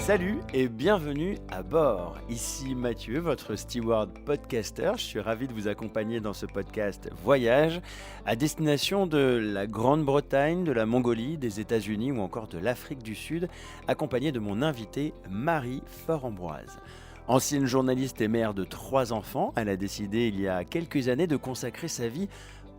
Salut et bienvenue à bord. Ici Mathieu, votre steward podcaster. Je suis ravi de vous accompagner dans ce podcast Voyage à destination de la Grande-Bretagne, de la Mongolie, des États-Unis ou encore de l'Afrique du Sud, accompagné de mon invitée Marie Fort-Ambroise. Ancienne journaliste et mère de 3 enfants, elle a décidé il y a quelques années de consacrer sa vie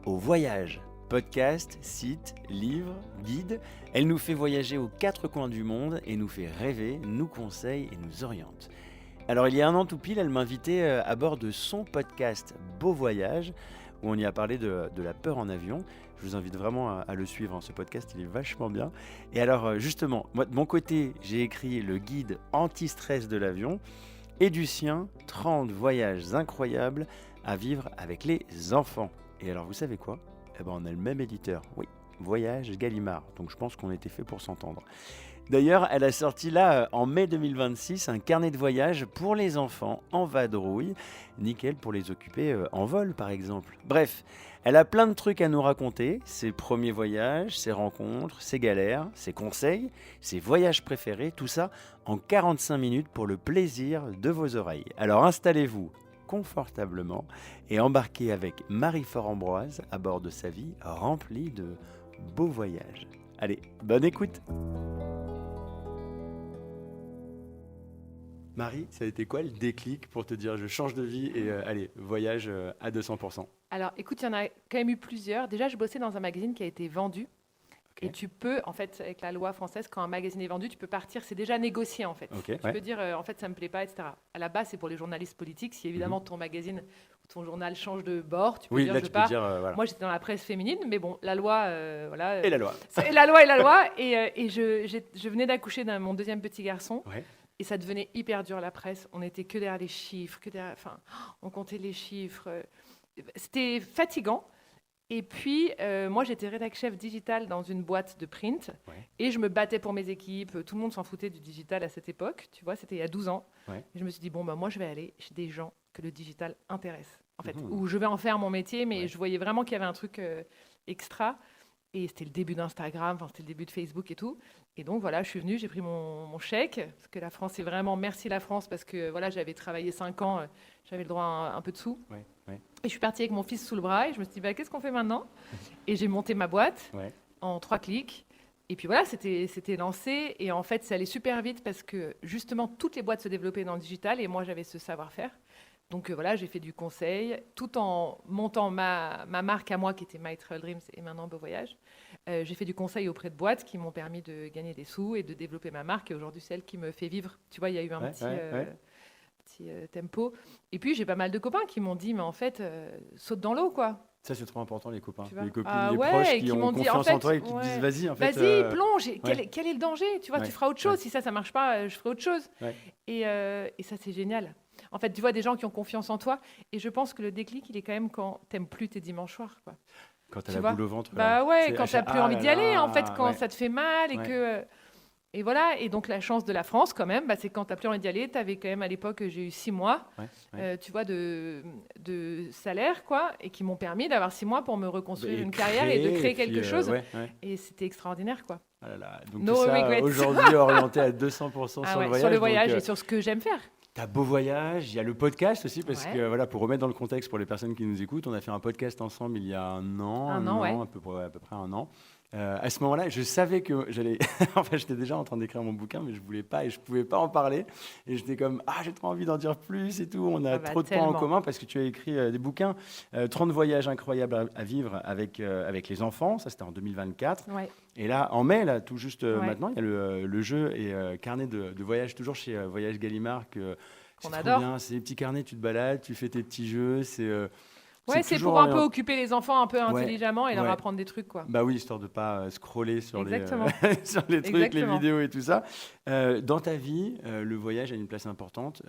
au voyage. Podcast, site, livres, guides, elle nous fait voyager aux 4 coins du monde et nous fait rêver, nous conseille et nous oriente. Alors il y a 1 an tout pile, elle m'invitait à bord de son podcast Beau Voyage, où on y a parlé de la peur en avion. Je vous invite vraiment à le suivre, ce podcast, il est vachement bien. Et alors justement, moi de mon côté, j'ai écrit le guide anti-stress de l'avion, et du sien, 30 voyages incroyables à vivre avec les enfants. Et alors vous savez quoi ? Eh ben, on a le même éditeur, oui, Voyage Gallimard, donc je pense qu'on était fait pour s'entendre. D'ailleurs, elle a sorti là, en mai 2026, un carnet de voyage pour les enfants en vadrouille, nickel pour les occuper en vol par exemple. Bref, elle a plein de trucs à nous raconter, ses premiers voyages, ses rencontres, ses galères, ses conseils, ses voyages préférés, tout ça en 45 minutes pour le plaisir de vos oreilles. Alors installez-vous confortablement et embarquez avec Marie Fort-Ambroise à bord de sa vie remplie de beaux voyages. Allez, bonne écoute. Marie, ça a été quoi le déclic pour te dire je change de vie et allez, voyage à 200%? Alors, écoute, il y en a quand même eu plusieurs. Déjà, je bossais dans un magazine qui a été vendu. Okay. Et tu peux, en fait, avec la loi française, quand un magazine est vendu, tu peux partir. C'est déjà négocié, en fait. Okay, tu peux dire, en fait, ça ne me plaît pas, etc. À la base, c'est pour les journalistes politiques. Si évidemment ton magazine ou ton journal change de bord, tu peux dire, je pars. Voilà. Moi, j'étais dans la presse féminine, mais bon, la loi, voilà. Et la loi. La loi est la loi. Et je venais d'accoucher de mon deuxième petit garçon. Ouais. Et ça devenait hyper dur, la presse. On était que derrière les chiffres, on comptait les chiffres. C'était fatigant. Et puis, moi, j'étais rédac chef digital dans une boîte de print. Ouais. Et je me battais pour mes équipes. Tout le monde s'en foutait du digital à cette époque. Tu vois, c'était il y a 12 ans. Ouais. Et je me suis dit, bon, moi, je vais aller chez des gens que le digital intéresse. En fait, où je vais en faire mon métier. Mais je voyais vraiment qu'il y avait un truc extra. Et c'était le début d'Instagram, c'était le début de Facebook et tout. Et donc, voilà, je suis venue, j'ai pris mon chèque. Parce que la France, c'est vraiment merci la France. Parce que, voilà, j'avais travaillé 5 ans. J'avais le droit à un peu de sous. Ouais. Et je suis partie avec mon fils sous le bras et je me suis dit, qu'est-ce qu'on fait maintenant ? Et j'ai monté ma boîte en 3 clics. Et puis voilà, c'était lancé. Et en fait, ça allait super vite parce que justement, toutes les boîtes se développaient dans le digital et moi, j'avais ce savoir-faire. Donc voilà, j'ai fait du conseil tout en montant ma marque à moi qui était My Travel Dreams et maintenant Beau Voyage. J'ai fait du conseil auprès de boîtes qui m'ont permis de gagner des sous et de développer ma marque. Et aujourd'hui, c'est elle qui me fait vivre. Tu vois, il y a eu un petit tempo. Et puis, j'ai pas mal de copains qui m'ont dit, mais en fait, saute dans l'eau, quoi. Ça, c'est trop important, les copains. Les copines, les proches qui ont confiance en toi et qui te disent, vas-y, en fait. Vas-y, plonge. Quel est le danger ? Tu vois, tu feras autre chose. Si ça marche pas, je ferai autre chose. Et ça, c'est génial. En fait, tu vois des gens qui ont confiance en toi. Et je pense que le déclic, il est quand même quand t'aimes plus tes dimanches soirs, quoi. Quand t'as la boule au ventre. Quand t'as plus envie d'y aller, en fait, quand ça te fait mal et que... Et voilà, et donc la chance de la France quand même, c'est quand tu n'as plus envie d'y aller, tu avais quand même à l'époque, j'ai eu 6 mois, tu vois, de salaire, quoi, et qui m'ont permis d'avoir 6 mois pour me reconstruire une carrière et de créer quelque chose. Et c'était extraordinaire, quoi. Ah là là. Donc tout ça, aujourd'hui, orienté à 200% sur le voyage. Sur le voyage et sur ce que j'aime faire. T'as Beau Voyage, il y a le podcast aussi, parce que voilà, pour remettre dans le contexte pour les personnes qui nous écoutent, on a fait un podcast ensemble il y a un an, à peu près un an. À ce moment-là, je savais que j'allais... enfin, j'étais déjà en train d'écrire mon bouquin, mais je voulais pas et je pouvais pas en parler. Et j'étais comme, j'ai trop envie d'en dire plus et tout. On a trop de points en commun parce que tu as écrit des bouquins, 30 voyages incroyables à vivre avec les enfants. Ça, c'était en 2024. Ouais. Et là, en mai, là, tout juste maintenant, il y a le jeu et carnet de voyage, toujours chez Voyage Gallimard. On adore. Bien. C'est des petits carnets, tu te balades, tu fais tes petits jeux. C'est pour un peu occuper les enfants un peu intelligemment et leur apprendre des trucs, quoi. Bah oui, histoire de pas scroller sur les trucs, les vidéos et tout ça. Dans ta vie, le voyage a une place importante.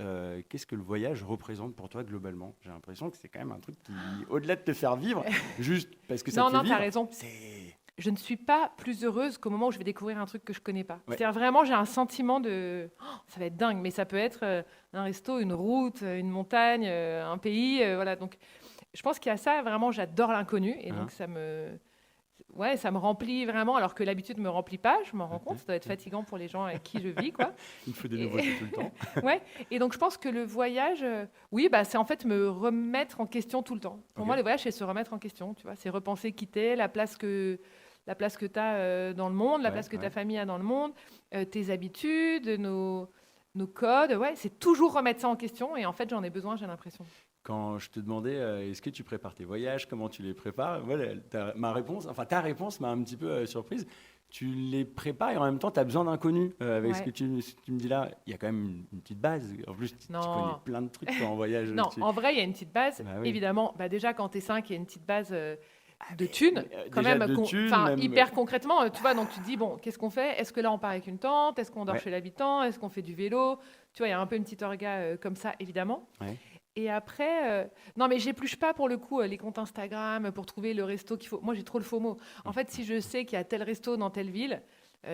Qu'est-ce que le voyage représente pour toi globalement ? J'ai l'impression que c'est quand même un truc qui, au-delà de te faire vivre, juste parce que ça te fait vivre. Non, t'as raison. Je ne suis pas plus heureuse qu'au moment où je vais découvrir un truc que je connais pas. C'est-à-dire vraiment, j'ai un sentiment de... ça va être dingue, mais ça peut être un resto, une route, une montagne, un pays, voilà. Donc, je pense qu'il y a ça, vraiment, j'adore l'inconnu. Et donc, ouais, ça me remplit vraiment, alors que l'habitude me remplit pas. Je m'en rends compte. Ça doit être fatigant pour les gens avec qui je vis, quoi. Il faut des Et, nouveautés tout le temps. ouais. Et donc, je pense que le voyage, oui, bah, c'est en fait me remettre en question tout le temps. Pour Ok. moi, le voyage, c'est se remettre en question. Tu vois, c'est repenser qui t'es, la place que tu as dans le monde, la Ouais, place que ta ouais. famille a dans le monde, tes habitudes, nos codes. Ouais, c'est toujours remettre ça en question. Et en fait, j'en ai besoin, j'ai l'impression. Quand je te demandais est-ce que tu prépares tes voyages, comment tu les prépares, voilà, ta réponse m'a un petit peu surprise. Tu les prépares et en même temps, tu as besoin d'inconnus. Avec Ouais. ce que tu me dis là, il y a quand même une petite base. En plus, tu connais Non. plein de trucs toi, en voyage. Non, en vrai, il y a une petite base. Bah oui. Évidemment, bah déjà, quand tu es 5, il y a une petite base de thunes. Quand Déjà même, de thunes, enfin, même. hyper concrètement, tu vois, donc tu te dis, bon, qu'est-ce qu'on fait? Est-ce que là, on part avec une tente? Est-ce qu'on dort Ouais, chez l'habitant? Est-ce qu'on fait du vélo? Tu vois, il y a un peu une petite orga comme ça, évidemment. ouais. Et après, non, mais j'épluche pas pour le coup les comptes Instagram pour trouver le resto qu'il faut. Moi, j'ai trop le FOMO. En fait, si je sais qu'il y a tel resto dans telle ville,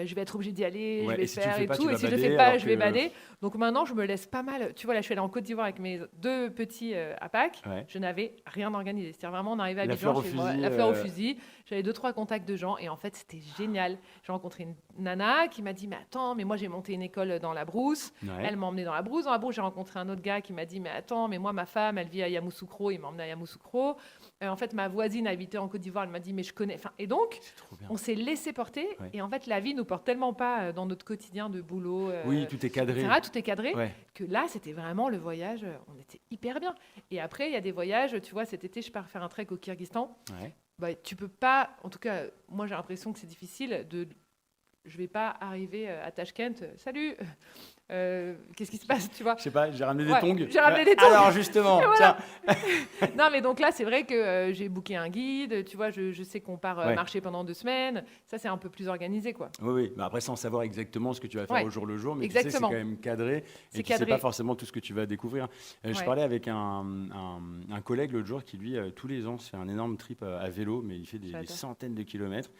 je vais être obligée d'y aller, je Ouais, vais et le si tu le faire fais et pas, tu tout. Et vas si je le fais bader, pas, alors je vais que. bader. Donc maintenant, je me laisse pas mal. Tu vois, là, je suis allée en Côte d'Ivoire avec mes 2 petits à Pâques. Ouais. Je n'avais rien organisé. C'est-à-dire vraiment, on arrivait à La Abidjan, fleur au fusil. la fleur au fusil. J'avais 2, 3 contacts de gens et en fait, c'était génial. J'ai rencontré une nana qui m'a dit, mais attends, mais moi, j'ai monté une école dans la brousse. Ouais. Elle m'a emmené dans la brousse. Dans la brousse, j'ai rencontré un autre gars qui m'a dit, mais attends, mais moi, ma femme, elle vit à Yamoussoukro. Il m'a emmené à Yamoussoukro. En fait, ma voisine habitait en Côte d'Ivoire. Elle m'a dit, mais je connais. Enfin, et donc, C'est trop bien. on s'est laissé porter. Ouais. Et en fait, la vie nous porte tellement pas dans notre quotidien de boulot, Oui, tout est cadré. etc. Tout est cadré. Ouais. Que là, c'était vraiment le voyage. On était hyper bien. Et après, il y a des voyages. Tu vois, cet été, je pars faire un trek au Kyrgyzstan. Ouais. Bah, tu peux pas. En tout cas, moi, j'ai l'impression que c'est difficile de. Je vais pas arriver à Tashkent. Salut. Qu'est-ce qui se passe, tu vois? Je sais pas, j'ai ramené des Ouais, tongs. j'ai ramené des tongs. Alors justement, Et voilà. tiens. Non, mais donc là, c'est vrai que j'ai booké un guide. Tu vois, je sais qu'on part Ouais. marcher pendant 2 semaines. Ça, c'est un peu plus organisé, quoi. Oui, oui. Mais après, sans savoir exactement ce que tu vas faire Ouais. au jour le jour, mais tu sais, c'est Exactement. quand même cadré. C'est Et tu sais cadré. pas forcément tout ce que tu vas découvrir. Je Ouais. parlais avec un collègue l'autre jour qui, lui, tous les ans, se fait un énorme trip à vélo, mais il fait des J'adore. centaines de kilomètres.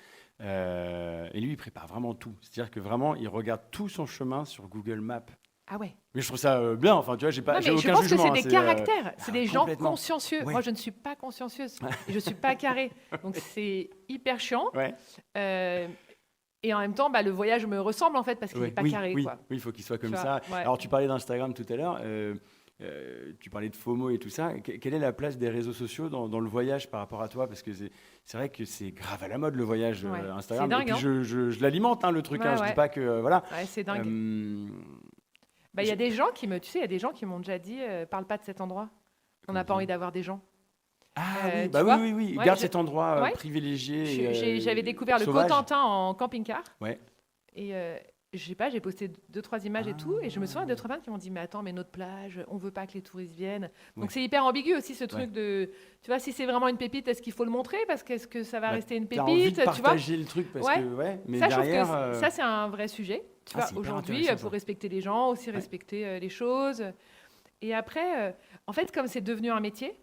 Et lui, il prépare vraiment tout. C'est-à-dire que vraiment, il regarde tout son chemin sur Google Maps. Ah ouais. Mais je trouve ça bien. Enfin, tu vois, j'ai Non, j'ai mais je aucun pense que jugement. c'est des caractères. C'est des gens complètement. consciencieux. Ouais. Moi, je ne suis pas consciencieuse. Et je ne suis pas carrée. Donc, c'est hyper chiant. Ouais. Euh, et en même temps, bah, le voyage me ressemble, en fait, parce qu'il n'est Ouais. pas Oui, carré, oui, quoi. oui, il faut qu'il soit Tu comme vois, ça. ouais. Alors, tu parlais d'Instagram tout à l'heure. Tu parlais de FOMO et tout ça. Quelle est la place des réseaux sociaux dans le voyage par rapport à toi? Parce que c'est vrai que c'est grave à la mode le voyage Ouais. Instagram. C'est dingue, et puis je l'alimente le truc. Ouais, Je ouais. dis pas que voilà. Ouais, c'est dingue. Euh, Bah, il y a des gens qui me, tu sais, il y a des gens qui m'ont déjà dit, parle pas de cet endroit. On n'a pas envie d'avoir des gens. Ah tu oui, bah vois oui, oui, oui. Ouais, Garde je- cet endroit ouais. privilégié. et, J'avais découvert le sauvage. Cotentin en camping-car. Ouais. Et je sais pas, j'ai posté 2, 3 images et tout. Et je me souviens de 2, 3 personnes qui m'ont dit, mais attends, mais notre plage, on veut pas que les touristes viennent. Donc Ouais. c'est hyper ambigu aussi ce truc de, tu vois, si c'est vraiment une pépite, est-ce qu'il faut le montrer? Parce qu'est-ce que ça va Bah, rester une T'as envie pépite? de Tu vois? partager le truc parce Ouais. que ouais. Mais Ça, je trouve derrière. que ça, c'est un vrai sujet. Tu Ah, vois, c'est hyper aujourd'hui, intéressant, faut ça. respecter les gens, aussi respecter les choses. Et après, en fait, comme c'est devenu un métier,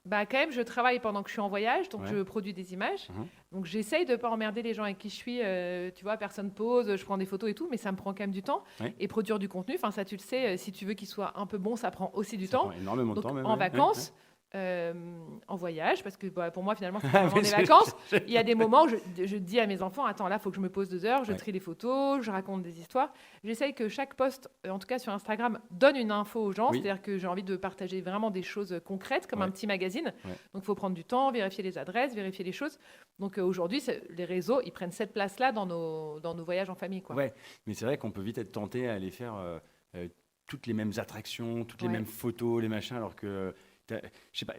bah, quand même, je travaille pendant que je suis en voyage, donc Ouais. je produis des images. Mhm. Donc j'essaye de ne pas emmerder les gens avec qui je suis. Tu vois, personne pose, je prends des photos et tout, mais ça me prend quand même du temps. Ouais. Et produire du contenu, enfin ça tu le sais, si tu veux qu'il soit un peu bon, ça prend aussi du Ça temps. prend énormément de Donc temps même. en ouais. vacances, en voyage, parce que bah, pour moi finalement c'est Ah, vraiment mais des c'est- vacances. Il y a des moments où je dis à mes enfants, attends là, il faut que je me pose 2 heures, je Ouais. trie les photos, je raconte des histoires. J'essaye que chaque post, en tout cas sur Instagram, donne une info aux gens. Oui. C'est-à-dire que j'ai envie de partager vraiment des choses concrètes, comme Ouais. un petit magazine. Ouais. Donc il faut prendre du temps, vérifier les adresses, vérifier les choses. Donc aujourd'hui, les réseaux, ils prennent cette place-là dans nos voyages en famille, quoi. Ouais, mais c'est vrai qu'on peut vite être tenté à aller faire toutes les mêmes attractions, toutes les Ouais. mêmes photos, les machins, alors que, je sais pas,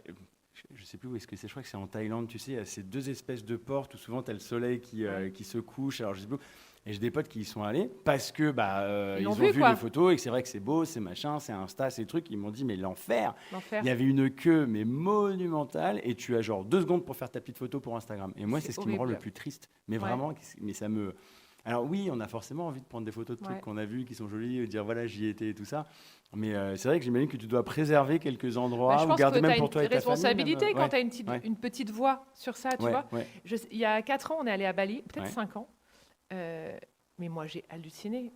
je sais plus où est-ce que c'est, je crois que c'est en Thaïlande, tu sais, il y a ces 2 espèces de portes où souvent tu as le soleil qui se couche, alors je sais plus. Et j'ai des potes qui y sont allés parce que Ils ils l'ont ont vu, vu quoi. les photos et que c'est vrai que c'est beau, c'est machin, c'est Insta, c'est trucs. Ils m'ont dit, mais l'enfer! L'enfer. Il y avait une queue, mais monumentale, et tu as genre 2 secondes pour faire ta petite photo pour Instagram. Et moi, C'est c'est ce qui me rend le horrible. plus triste. Mais Ouais. vraiment, mais ça me. Alors oui, on a forcément envie de prendre des photos de trucs Ouais. qu'on a vus, qui sont jolis, et dire voilà, j'y étais et tout ça. Mais c'est vrai que j'imagine que tu dois préserver quelques endroits Bah, je ou pense garder que tu même as pour une toi et ta famille. responsabilité même. quand Ouais. tu as ouais. une petite voix sur ça, tu Ouais, vois. ouais. Il y a 4 ans, on est allé à Bali, peut-être Ouais. 5 ans. Mais moi, j'ai halluciné.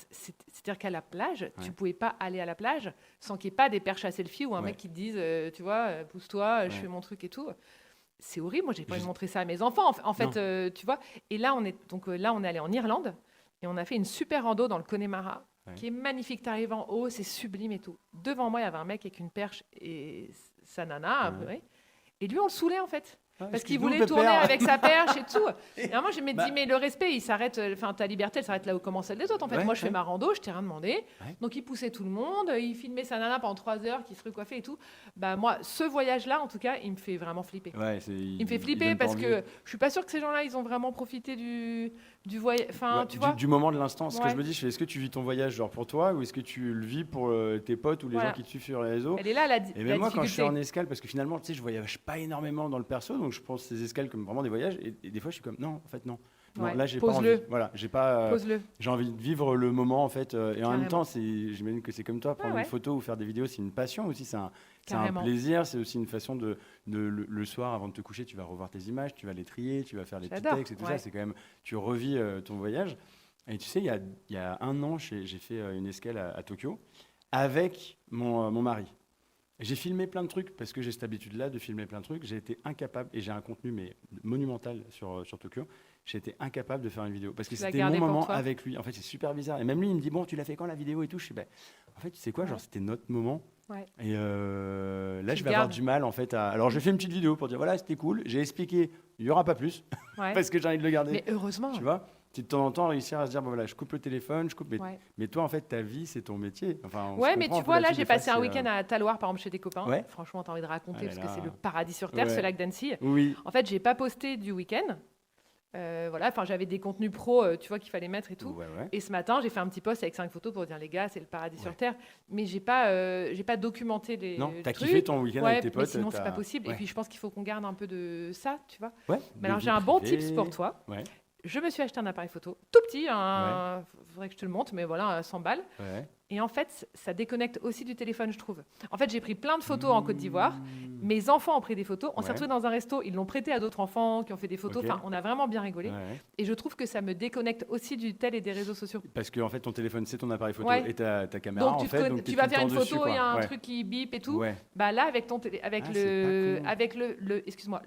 C'est-à-dire qu'à la plage, tu Ouais. pouvais pas aller à la plage sans qu'il n'y ait pas des perches à selfie ou un Ouais. mec qui te dise, tu vois, pousse-toi, je Ouais. fais mon truc et tout. c'est horrible. Moi, j'ai pas envie de montrer ça à mes enfants. En fait, tu vois. Et là, on est allé en Irlande et on a fait une super rando dans le Connemara, qui est magnifique. Tu arrives en haut, c'est sublime et tout. Devant moi, il y avait un mec avec une perche et sa nana, et lui, on le saoulait en fait. Parce qu'il voulait tourner avec sa perche et tout. Et moi, je me dis, mais le respect, il s'arrête. Enfin, ta liberté, elle s'arrête là où commence celle des autres. En fait, moi, je fais ma rando, je t'ai rien demandé. Donc, il poussait tout le monde, il filmait sa nana pendant 3 heures, qui se recoiffait et tout. Bah, moi, ce voyage-là, en tout cas, il me fait vraiment flipper. Il me fait flipper parce que je suis pas sûre que ces gens-là, ils ont vraiment profité du voyage. Enfin, tu vois. Du moment de l'instant. Ce que je me dis, est-ce que tu vis ton voyage genre pour toi ou est-ce que tu le vis pour tes potes ou les gens qui te suivent sur les réseaux? Elle est là, et même moi, quand je suis en escale, parce que finalement, tu sais, je voyage pas énormément dans le perso, donc je pense ces escales comme vraiment des voyages et des fois je suis comme non en fait non là j'ai pas envie, voilà, j'ai envie de vivre le moment en fait et en même temps j'imagine que c'est comme toi, prendre une photo ou faire des vidéos, c'est une passion aussi, c'est un plaisir, c'est aussi une façon de le soir avant de te coucher, tu vas revoir tes images, tu vas les trier, tu vas faire les petits textes et tout ça, c'est quand même, tu revis ton voyage. Et tu sais, il y a 1 an j'ai fait une escale à Tokyo avec mon mari. J'ai filmé plein de trucs parce que j'ai cette habitude-là de filmer plein de trucs. J'ai été incapable, et j'ai un contenu mais monumental sur Tokyo, j'ai été incapable de faire une vidéo parce que c'était mon moment avec lui. En fait, c'est super bizarre. Et même lui, il me dit, bon, tu l'as fait quand la vidéo et tout? Je sais, en fait, tu sais quoi, genre, c'était notre moment. Et là, je vais avoir du mal en fait Alors, j'ai fait une petite vidéo pour dire, voilà, c'était cool. J'ai expliqué, il n'y aura pas plus parce que j'ai envie de le garder. Mais heureusement. Tu vois? De temps en temps, réussir à se dire, bon, voilà, je coupe le téléphone, mais toi, en fait, ta vie, c'est ton métier. Enfin, mais tu vois, là, j'ai passé un week-end à Talloires, par exemple, chez des copains. Franchement, tu as envie de raconter parce que c'est le paradis sur Terre, ce lac d'Annecy. En fait, j'ai pas posté du week-end. J'avais des contenus pro, tu vois, qu'il fallait mettre et tout. Et ce matin, j'ai fait un petit post avec 5 photos pour dire, les gars, c'est le paradis sur Terre. Mais j'ai pas documenté les trucs. Non, t'as kiffé ton week-end avec tes potes. Mais sinon, c'est pas possible. Et puis, je pense qu'il faut qu'on garde un peu de ça, tu vois. Mais alors, j'ai un bon tips pour toi. Je me suis acheté un appareil photo tout petit, faudrait que je te le montre, mais voilà, 100 balles. Et en fait, ça déconnecte aussi du téléphone, je trouve. En fait, j'ai pris plein de photos en Côte d'Ivoire. Mes enfants ont pris des photos. On s'est retrouvés dans un resto, ils l'ont prêté à d'autres enfants qui ont fait des photos. Enfin, on a vraiment bien rigolé. Et je trouve que ça me déconnecte aussi du tel et des réseaux sociaux. Parce que en fait, ton téléphone, c'est ton appareil photo et ta caméra. Donc, tu vas faire une photo, il y a un truc qui bip et tout. Bah là, avec le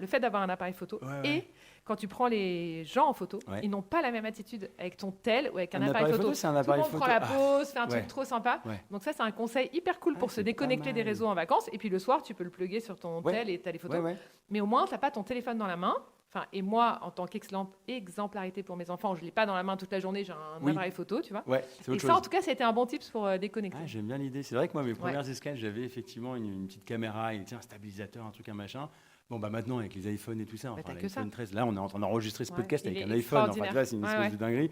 fait d'avoir un appareil photo et quand tu prends les gens en photo, ils n'ont pas la même attitude avec ton tel ou avec un appareil photo. C'est un appareil photo. Tout le monde prend la pose, fait un truc trop sympa. Donc ça, c'est un conseil hyper cool pour se déconnecter des réseaux en vacances. Et puis le soir, tu peux le plugger sur ton tel et tu as les photos. Mais au moins, tu n'as pas ton téléphone dans la main. Enfin, et moi, en tant qu'exemplarité pour mes enfants, je ne l'ai pas dans la main toute la journée, j'ai un appareil photo, tu vois. Et ça, en tout cas, ça a été un bon tips pour déconnecter. J'aime bien l'idée. C'est vrai que moi, mes premières escales, j'avais effectivement une petite caméra, un stabilisateur, un truc, un machin. Bon, maintenant, avec les iPhones et tout ça, l'iPhone 13, là, on est en train d'enregistrer ce podcast avec un iPhone. Enfin, tu vois, c'est une espèce de dinguerie.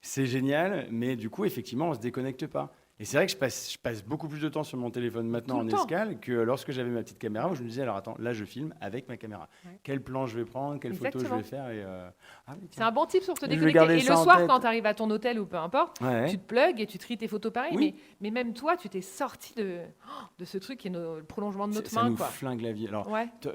C'est génial, mais du coup, effectivement, on ne se déconnecte pas. Et c'est vrai que je passe beaucoup plus de temps sur mon téléphone maintenant en escale que lorsque j'avais ma petite caméra où je me disais, alors attends, là je filme avec ma caméra. Quel plan je vais prendre, quelle photo je vais faire c'est un bon tip pour te déconnecter. Et le soir, quand tu arrives à ton hôtel ou peu importe, tu te plugs et tu tries tes photos pareil. Mais même toi, tu t'es sorti de ce truc qui est le prolongement de notre main. Ça nous flingue la vie. Alors,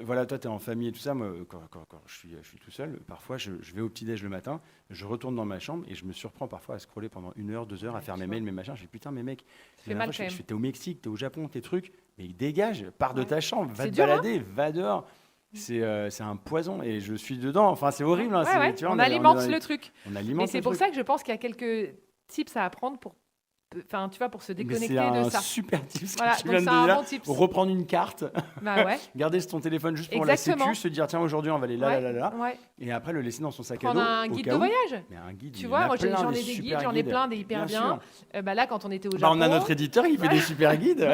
voilà, toi, tu es en famille et tout ça. Moi, quand je suis tout seul, parfois je vais au petit-déj le matin, je retourne dans ma chambre et je me surprends parfois à scroller pendant 1 heure, 2 heures, à faire mes mails, mes machins. Je dis putain, mes mecs, t'es au Mexique, t'es au Japon, tes trucs, mais dégage, pars de ta chambre, va te balader, va dehors. C'est un poison et je suis dedans. Enfin, c'est horrible. Tu vois, on alimente le truc. Mais c'est pour ça que je pense qu'il y a quelques tips à apprendre pour se déconnecter de ça. C'est un super tip ce que tu viens de dire. Bon tips. Reprendre une carte, garder ton téléphone juste pour la sécu, se dire tiens, aujourd'hui on va aller là. Et après le laisser dans son sac à dos. Prendre un guide de voyage. Mais un guide, tu vois, moi j'en ai des guides, j'en ai plein des hyper bien. Là, quand on était au Japon. On a notre éditeur, il fait des super guides.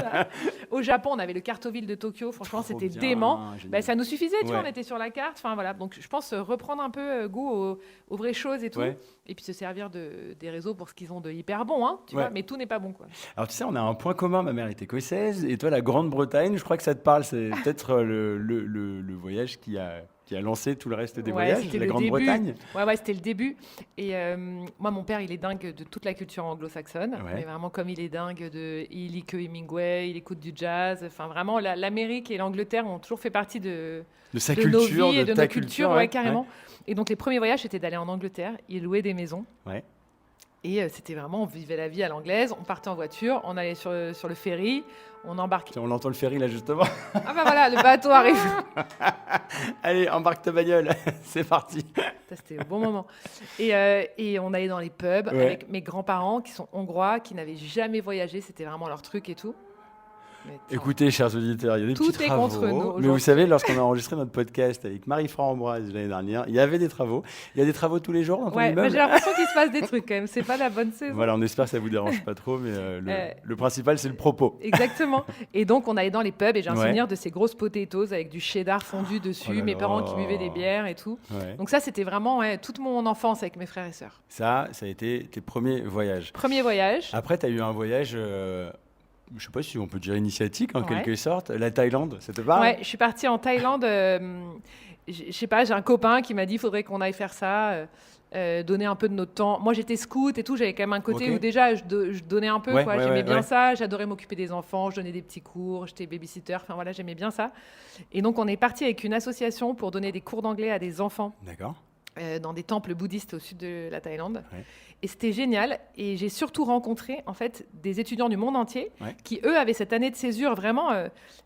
Au Japon, on avait le Cartoville de Tokyo. Franchement, c'était dément. Ça nous suffisait, tu vois, on était sur la carte. Enfin voilà, donc je pense reprendre un peu goût aux vraies choses et tout. Et puis se servir des réseaux pour ce qu'ils ont de hyper bon, tu vois, mais tout n'est pas bon, quoi. Alors tu sais, on a un point commun, ma mère est écossaise, et toi la Grande-Bretagne, je crois que ça te parle, c'est peut-être le voyage qui a lancé tout le reste des voyages, la Grande-Bretagne. Ouais, c'était le début. Et moi, mon père, il est dingue de toute la culture anglo-saxonne, mais vraiment comme il est dingue il lit que Hemingway, il écoute du jazz, enfin vraiment, l'Amérique et l'Angleterre ont toujours fait partie de sa culture, nos vies et de ta nos cultures, culture, carrément. Et donc les premiers voyages, c'était d'aller en Angleterre, il louait des maisons. Et c'était vraiment, on vivait la vie à l'anglaise, on partait en voiture, on allait sur le ferry, on embarquait. On entend le ferry là justement. Ah bah voilà, le bateau arrive. Allez, embarque ta bagnole, c'est parti. Ça, c'était au bon moment. Et on allait dans les pubs avec mes grands-parents qui sont hongrois, qui n'avaient jamais voyagé, c'était vraiment leur truc et tout. Écoutez, chers auditeurs, il y a des tout petits est travaux. contre nous. Mais vous savez, lorsqu'on a enregistré notre podcast avec Marie-France Ambroise l'année dernière, il y avait des travaux. Il y a des travaux tous les jours dans ton immeuble. J'ai l'impression qu'il se passe des trucs quand même. C'est pas la bonne saison. Voilà, on espère que ça vous dérange pas trop, mais le principal, c'est le propos. Exactement. Et donc, on allait dans les pubs et j'ai un souvenir de ces grosses potatoes avec du cheddar fondu dessus, mes parents qui buvaient des bières et tout. Ouais. Donc ça, c'était vraiment toute mon enfance avec mes frères et sœurs. Ça a été tes premiers voyages. Premier voyage. Après, tu as eu un voyage... je ne sais pas si on peut dire initiatique en quelque sorte. La Thaïlande, ça te parle? Ouais, je suis partie en Thaïlande. Je sais pas, j'ai un copain qui m'a dit il faudrait qu'on aille faire ça, donner un peu de notre temps. Moi, j'étais scout et tout, j'avais quand même un côté où déjà je donnais un peu. J'aimais bien ça, j'adorais m'occuper des enfants, je donnais des petits cours, j'étais babysitter, enfin voilà, j'aimais bien ça. Et donc, on est parti avec une association pour donner des cours d'anglais à des enfants. D'accord. Dans des temples bouddhistes au sud de la Thaïlande. Ouais. Et c'était génial. Et j'ai surtout rencontré en fait des étudiants du monde entier qui, eux, avaient cette année de césure. Vraiment,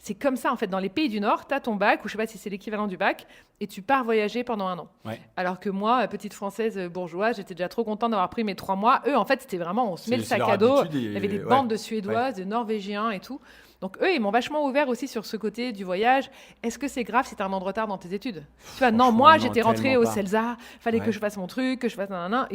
c'est comme ça en fait. Dans les pays du Nord, tu as ton bac, ou je sais pas si c'est l'équivalent du bac, et tu pars voyager pendant 1 an. Ouais. Alors que moi, petite Française bourgeoise, j'étais déjà trop contente d'avoir pris mes 3 mois. Eux, en fait, c'était vraiment, on se met le sac à dos. Il y avait des bandes de Suédoises, de Norvégiens et tout. Donc eux, ils m'ont vachement ouvert aussi sur ce côté du voyage. Est-ce que c'est grave si tu as un an de retard dans tes études? Tu vois, non, moi, j'étais rentrée au CELSA, fallait que je fasse mon truc, que je fasse nanana.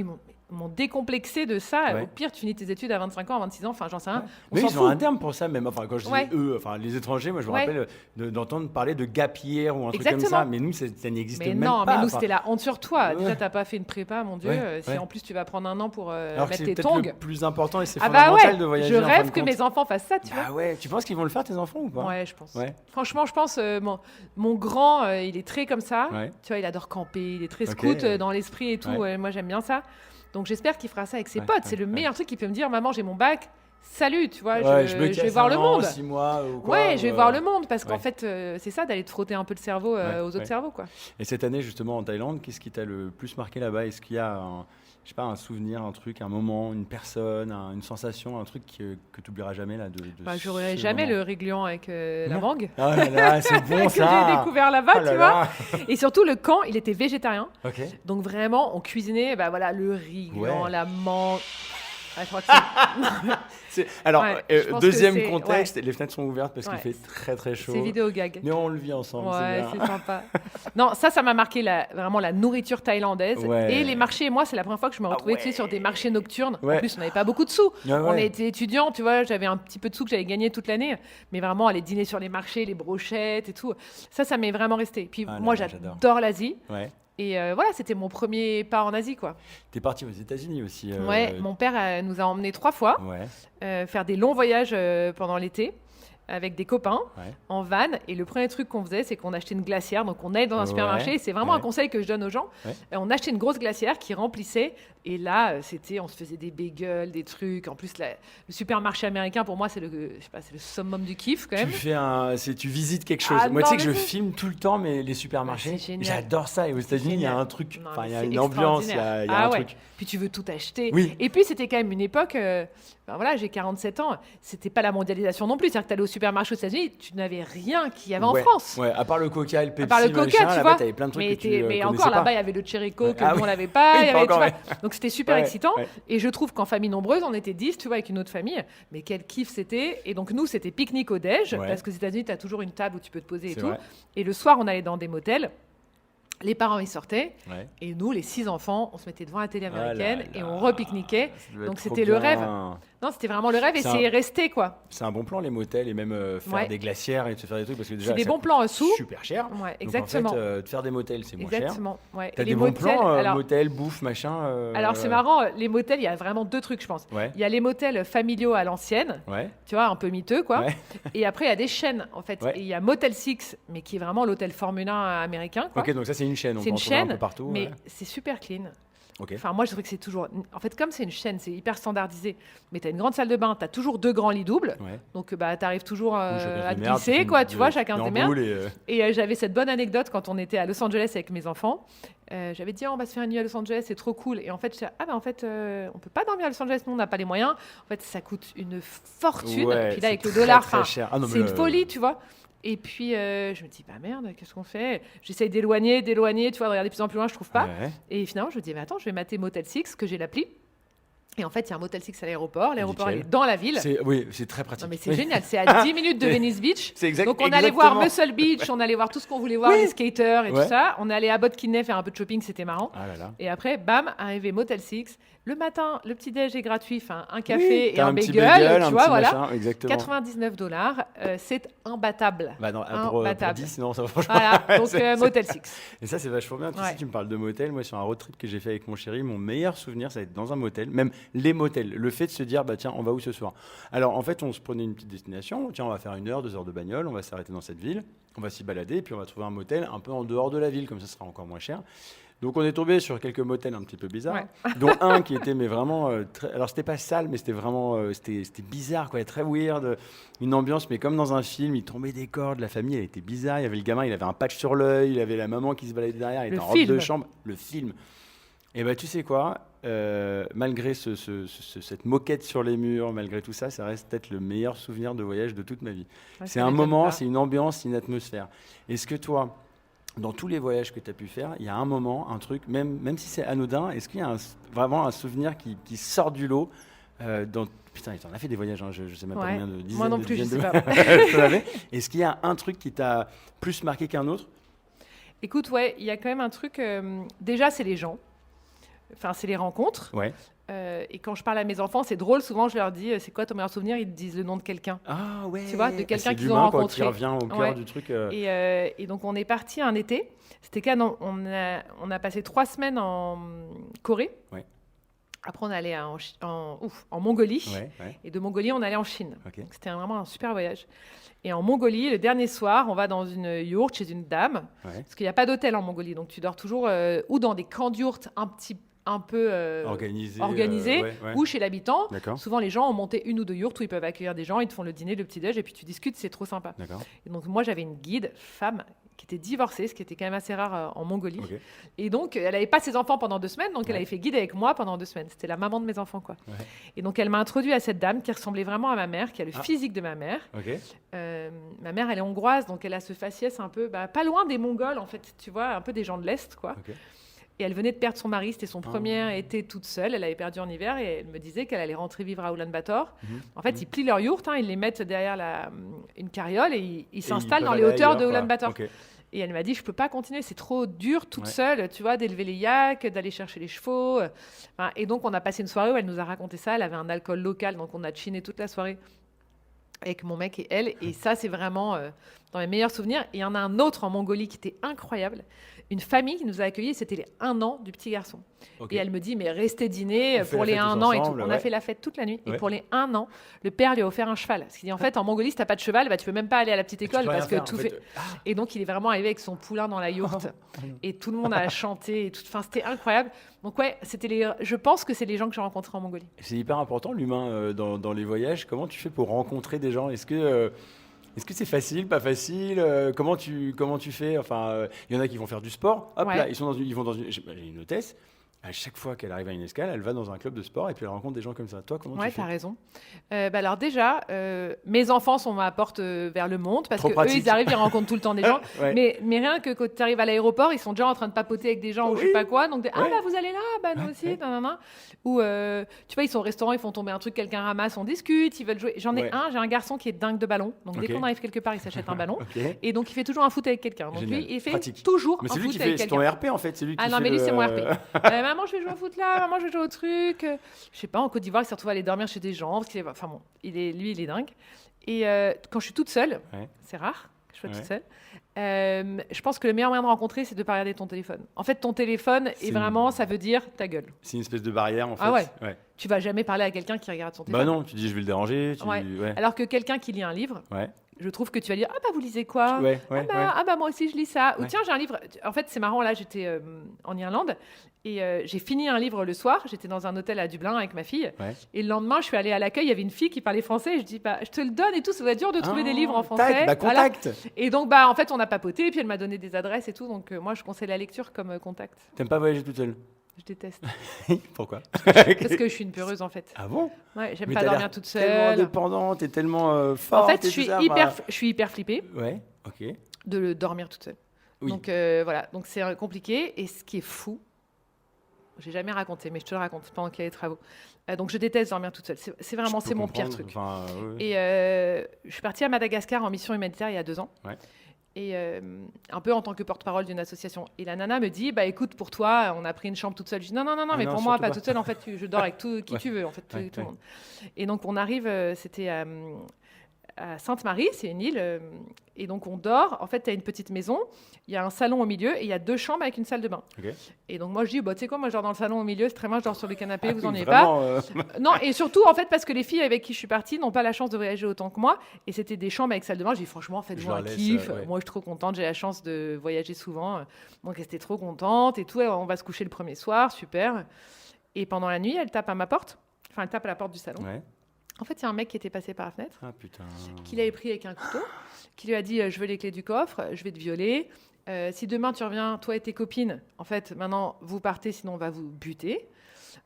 Ils m'ont décomplexé de ça. Au pire, tu finis tes études à 25 ans, à 26 ans, enfin, j'en sais rien. Mais ils ont un terme pour ça, même. Enfin, quand je dis eux, enfin, les étrangers, moi, je me rappelle d'entendre parler de gap year ou un truc comme ça. Mais nous, ça n'existe même pas. Non, mais nous, c'était la honte sur toi. Déjà, tu n'as pas fait une prépa, mon Dieu. Si en plus, tu vas prendre 1 an pour mettre tes tongs. C'est le plus important et c'est fondamental de voyager. Je rêve que mes enfants fassent ça, tu vois. Ah ouais, tu penses qu'ils vont le faire, tes enfants, ou pas? Ouais, je pense. Franchement, je pense, mon grand, il est très comme ça. Tu vois, il adore camper, il est très scout dans l'esprit et tout. Moi, j'aime bien ça. Donc j'espère qu'il fera ça avec ses potes. C'est le meilleur truc qu'il peut me dire. Maman, j'ai mon bac. Salut, tu vois, je vais voir le monde. 6 mois ou quoi, je vais voir le monde parce qu'en fait, c'est ça d'aller te frotter un peu le cerveau aux autres cerveaux, quoi. Et cette année, justement, en Thaïlande, qu'est-ce qui t'a le plus marqué là-bas? Est-ce qu'il y a un souvenir, un truc, un moment, une personne, une sensation, un truc que tu n'oublieras jamais là j'aurais jamais le réglion avec la mangue. Oh là là, c'est bon que ça. J'ai découvert là-bas, tu vois. Et surtout le camp, il était végétarien. Donc vraiment, on cuisinait, le réglion, la mangue. Je crois que alors, deuxième contexte, les fenêtres sont ouvertes parce qu'il fait très très chaud. C'est vidéo gag. Mais on le vit ensemble. C'est sympa. Non, ça m'a marqué vraiment la nourriture thaïlandaise et les marchés. Moi, c'est la première fois que je me retrouvais sur des marchés nocturnes. En plus, on n'avait pas beaucoup de sous. On était étudiants, tu vois. J'avais un petit peu de sous que j'avais gagné toute l'année, mais vraiment aller dîner sur les marchés, les brochettes et tout. Ça m'est vraiment resté. Puis moi, j'adore l'Asie. Et voilà, c'était mon premier pas en Asie, quoi. T'es parti aux États-Unis aussi. Mon père nous a emmenés 3 fois faire des longs voyages pendant l'été avec des copains en van. Et le premier truc qu'on faisait, c'est qu'on achetait une glacière. Donc, on allait dans un supermarché. C'est vraiment un conseil que je donne aux gens. On achetait une grosse glacière qui remplissait. Et là, on se faisait des bagels, des trucs. En plus, le supermarché américain, pour moi, c'est le summum du kiff, quand même. Tu visites quelque chose. Moi, tu sais que je filme tout le temps les supermarchés. J'adore ça. Et aux États-Unis, il y a un truc. Il y a une ambiance, il y a un truc. Puis tu veux tout acheter. Et puis, c'était quand même une époque... j'ai 47 ans. C'était pas la mondialisation non plus. C'est-à-dire que tu allais au supermarché aux États-Unis, tu n'avais rien qu'il y avait en France. À part le Coca et le Pepsi. À part le Coca, tu vois. T'avais plein de trucs mais encore là-bas, il y avait le Cherry Coke que nous on l'avait pas. Donc c'était super excitant. Et je trouve qu'en famille nombreuse, on était 10, tu vois, avec une autre famille. Mais quel kiff c'était. Et donc nous, c'était pique-nique au déj, parce qu'aux États-Unis, tu as toujours une table où tu peux te poser et tout. Et le soir, on allait dans des motels. Les parents, ils sortaient. Et nous, les 6 enfants, on se mettait devant la télé américaine et on repique-niquait. Donc, c'était le rêve. Non, c'était vraiment le rêve et c'est resté, quoi. C'est un bon plan, les motels, et même faire des glacières et se faire des trucs. Parce que déjà, c'est des bons plans sous. Super cher. Exactement. Donc, en fait, de faire des motels, c'est moins cher. Exactement. T'as des bons plans, motels, bouffe, machin. Alors, c'est marrant, les motels, il y a vraiment 2 trucs, je pense. Il y a les motels familiaux à l'ancienne, tu vois, un peu miteux, quoi. Et après, il y a des chaînes, en fait. Et il y a Motel 6, mais qui est vraiment l'hôtel Formule 1 américain, quoi. Ok, donc ça, c'est une chaîne. C'est une chaîne, un peu partout. Mais c'est super clean. Ok. Enfin, moi, je trouve que c'est toujours... En fait, comme c'est une chaîne, c'est hyper standardisé. Mais tu as une grande salle de bain, tu as toujours 2 grands lits doubles. Ouais. Donc, tu arrives toujours Oui, chacun à se te démerde, glisser, quoi. Tu vois, chacun se démerde. Et j'avais cette bonne anecdote quand on était à Los Angeles avec mes enfants. J'avais dit, on va se faire une nuit à Los Angeles, c'est trop cool. Et en fait, on peut pas dormir à Los Angeles, nous, on n'a pas les moyens. En fait, ça coûte une fortune. Ouais, Puis là, avec c'est le dollar, très cher. Ah non, mais c'est une là, folie, tu vois. Et puis, je me dis, bah merde, qu'est-ce qu'on fait? J'essaye d'éloigner, tu vois, de regarder de plus en plus loin, je trouve pas. Ouais. Et finalement, je me dis, mais attends, je vais mater Motel 6, que j'ai l'appli. Et en fait, il y a un Motel 6 à l'aéroport. L'aéroport, elle est dans la ville. Oui, c'est très pratique. Non, mais c'est génial. C'est à 10 minutes de Venice Beach. C'est exact, donc, on allait voir exactement. Muscle Beach, on allait voir tout ce qu'on voulait voir, les skaters et tout ça. On allait à Botkiney faire un peu de shopping, c'était marrant. Ah là là. Et après, bam, arrivé Motel 6. Le matin, le petit-déj est gratuit, enfin, un café Oui, et t'as un petit bagel, tu vois, petit voilà. machin, exactement. $99, c'est imbattable. Bah non, pour Imbattable. 10, non, ça va franchement. Voilà, donc C'est- Motel 6. Et ça, c'est vachement bien. Tu sais, Ouais. tu me parles de motel. Moi, sur un road trip que j'ai fait avec mon chéri, mon meilleur souvenir, ça va être dans un motel. Même les motels. Le fait de se dire, bah tiens, on va où ce soir? Alors, en fait, on se prenait une petite destination. Tiens, on va faire 1 heure, 2 heures de bagnole. On va s'arrêter dans cette ville. On va s'y balader. Et puis, on va trouver un motel un peu en dehors de la ville. Comme ça sera encore moins cher. Donc, on est tombé sur quelques motels un petit peu bizarres. Dont un qui était, mais vraiment. Alors, c'était pas sale, mais c'était vraiment. C'était bizarre, quoi. Très weird. Une ambiance, mais comme dans un film. Il tombait des cordes. La famille, elle était bizarre. Il y avait le gamin, il avait un patch sur l'œil. Il avait la maman qui se baladait derrière. Il était en robe de chambre. Le film. Et bah, tu sais quoi, malgré cette moquette sur les murs, malgré tout ça, ça reste peut-être le meilleur souvenir de voyage de toute ma vie. Ouais, C'est ça un m'étonne moment, pas. c'est une ambiance, c'est une atmosphère. Est-ce que toi, dans tous les voyages que tu as pu faire, il y a un moment, un truc, même si c'est anodin, est-ce qu'il y a vraiment un souvenir qui sort du lot Putain, tu en as fait des voyages, hein, je ne sais même pas Ouais. combien de dizaines. Moi non de plus, je dizaines sais de- pas. Je savais. Est-ce qu'il y a un truc qui t'a plus marqué qu'un autre? Écoute, ouais, il y a quand même un truc. Déjà, c'est les gens. Enfin, c'est les rencontres. Ouais. Et quand je parle à mes enfants, c'est drôle. Souvent, je leur dis, c'est quoi ton meilleur souvenir? Ils te disent le nom de quelqu'un. Ah ouais. Tu vois, de quelqu'un C'est qu'ils ont l'humain, quoi, rencontré. qui revient au cœur Ouais. du truc. Et donc, on est parti un été. C'était quand on a passé 3 semaines en Corée. Ouais. Après, on allait en Mongolie. Ouais, ouais. Et de Mongolie, on allait en Chine. Ok. Donc, c'était vraiment un super voyage. Et en Mongolie, le dernier soir, on va dans une yourte chez une dame. Ouais. Parce qu'il n'y a pas d'hôtel en Mongolie. Donc, tu dors toujours ou dans des camps de yourtes un peu organisés, ouais, ouais. ou chez l'habitant. D'accord. Souvent, les gens ont monté 1 ou 2 yourtes où ils peuvent accueillir des gens. Ils te font le dîner, le petit-déj, et puis tu discutes. C'est trop sympa. D'accord. Et donc, moi, j'avais une guide femme qui était divorcée, ce qui était quand même assez rare en Mongolie. Ok. Et donc, elle n'avait pas ses enfants pendant 2 semaines, donc elle Ouais. avait fait guide avec moi pendant 2 semaines. C'était la maman de mes enfants, quoi. Ouais. Et donc, elle m'a introduit à cette dame qui ressemblait vraiment à ma mère, qui a le Ah. physique de ma mère. Ok. Ma mère, elle est hongroise, donc elle a ce faciès un peu, pas loin des Mongols, en fait, tu vois, un peu des gens de l'Est, quoi. Ok. Et elle venait de perdre son mari, c'était son premier été toute seule, elle avait perdu en hiver, et elle me disait qu'elle allait rentrer vivre à Ulaanbaatar. En fait, ils plient leur yourte, ils les mettent derrière une carriole, et ils s'installent dans les hauteurs de Ulaanbaatar. Ok. Et elle m'a dit, je peux pas continuer, c'est trop dur toute Ouais. seule, tu vois, d'élever les yaks, d'aller chercher les chevaux. Enfin, et donc, on a passé une soirée où elle nous a raconté ça. Elle avait un alcool local, donc on a chiné toute la soirée avec mon mec et elle. Et ça, c'est vraiment dans mes meilleurs souvenirs. Et il y en a un autre en Mongolie qui était incroyable. Une famille qui nous a accueillis, c'était les 1 an du petit garçon. Ok. Et elle me dit, mais restez dîner On fait pour la les fête 1 tous an et tout. ensemble, On a ouais. fait la fête toute la nuit. Ouais. Et pour les 1 an, le père lui a offert un cheval. Parce qu'il dit, en fait, en Mongolie, si t'as pas de cheval, tu peux même pas aller à la petite Tu école peux rien parce que faire, tout en fait... Ah, Et donc, il est vraiment arrivé avec son poulain dans la yourte. Et tout le monde a chanté. Et tout... Enfin, c'était incroyable. Donc, ouais, je pense que c'est les gens que j'ai rencontrés en Mongolie. c'est hyper important l'humain dans les voyages. Comment tu fais pour rencontrer des gens? Est-ce que c'est facile, pas facile? Comment tu fais? Enfin, il y en a qui vont faire du sport. Hop Ouais. là, ils vont dans une. J'ai une hôtesse. À chaque fois qu'elle arrive à une escale, elle va dans un club de sport et puis elle rencontre des gens comme ça. Toi, comment Ouais, tu fais? t'as raison. Alors déjà, mes enfants sont ma porte vers le monde parce Trop que eux, pratique. ils arrivent, ils rencontrent tout le temps des gens. Ouais. Mais rien que quand tu arrives à l'aéroport, ils sont déjà en train de papoter avec des gens ou je sais Oui. pas quoi. Donc, ah Ouais. bah vous allez là, bah nous aussi, Ouais. nanana. Ou tu vois, ils sont au restaurant, ils font tomber un truc, quelqu'un ramasse, on discute, ils veulent jouer. J'en ai Ouais. j'ai un garçon qui est dingue de ballon. Donc Ok. dès qu'on arrive quelque part, il s'achète un ballon. Ok. Et donc il fait toujours un foot avec quelqu'un. Donc Génial. lui, il fait Pratique. toujours Mais un c'est lui foot qui avec fait. C'est quelqu'un. ton RP en fait. C'est lui qui Ah non, fait mais lui, le- c'est mon RP. Maman, je vais jouer au foot là, maman, je vais jouer au truc. Je sais pas, en Côte d'Ivoire, il s'est retrouvé à aller dormir chez des gens. Enfin bon, lui, il est dingue. Et quand je suis toute seule, Ouais. c'est rare que je sois Ouais. toute seule, je pense que le meilleur moyen de rencontrer, c'est de ne pas regarder ton téléphone. En fait, ton téléphone, C'est et vraiment, ça veut dire ta gueule. C'est une espèce de barrière en fait. Ah ouais. Tu vas jamais parler à quelqu'un qui regarde son Bah téléphone. non, tu dis je vais le déranger. Ouais. Alors que quelqu'un qui lit un livre, Ouais. je trouve que tu vas dire, ah bah vous lisez quoi? Ouais, Ah bah moi aussi je lis ça. Ou Ouais. tiens, j'ai un livre. En fait, c'est marrant, là, j'étais en Irlande et j'ai fini un livre le soir. J'étais dans un hôtel à Dublin avec ma fille. Ouais. Et le lendemain, je suis allée à l'accueil, il y avait une fille qui parlait français. Et je dis, bah, je te le donne et tout, ça va être dur de trouver des livres en français. Tac, bah Voilà. contact. Et donc, bah, en fait, on a papoté et puis elle m'a donné des adresses et tout. Donc, moi, je conseille la lecture comme contact. T'aimes pas voyager toute seule? Je déteste. Pourquoi? Parce que je suis une peureuse, en fait. Ah bon? Ouais, j'aime Mais pas t'as dormir l'air toute tellement seule. indépendante et tellement forte. En fait, et tout ça, bah- je suis hyper flippée Ouais, ok. de dormir toute seule. Oui. Donc, voilà. Donc, c'est compliqué. Et ce qui est fou, j'ai jamais raconté, mais je te le raconte pendant qu'il y a les travaux. Donc, je déteste dormir toute seule. C'est vraiment, Je peux c'est mon pire comprendre, truc. enfin, ouais. Et je suis partie à Madagascar en mission humanitaire il y a 2 ans. Ouais. Et un peu en tant que porte-parole d'une association. Et la nana me dit, bah écoute, pour toi, on a pris une chambre toute seule. Je dis, non, Ah mais non, pour moi, surtout pas pas. toute seule. En fait, je dors avec qui Ouais. tu veux, en fait, tout Ouais, le monde. Et donc, on arrive, c'était à Sainte-Marie, c'est une île. Et donc, on dort. En fait, tu as une petite maison. Il y a un salon au milieu et il y a 2 chambres avec une salle de bain. Ok. Et donc, moi, je dis, bah, tu sais quoi, moi, je dors dans le salon au milieu. C'est très bien, je dors sur le canapé, vous Ah en oui, ayez pas. vraiment, Non, et surtout, en fait, parce que les filles avec qui je suis partie n'ont pas la chance de voyager autant que moi. Et c'était des chambres avec salle de bain. J'ai dit, franchement, Je faites-moi leur un laisse, kiff. ouais. Moi, je suis trop contente. J'ai la chance de voyager souvent. Donc, elle était trop contente et tout. On va se coucher le premier soir. Super. Et pendant la nuit, elle tape à ma porte. Enfin, elle tape à la porte du salon. Ouais. En fait, il y a un mec qui était passé par la fenêtre, Ah putain. qui l'avait pris avec un couteau, qui lui a dit, je veux les clés du coffre, je vais te violer. Si demain tu reviens, toi et tes copines, en fait, maintenant vous partez, sinon on va vous buter.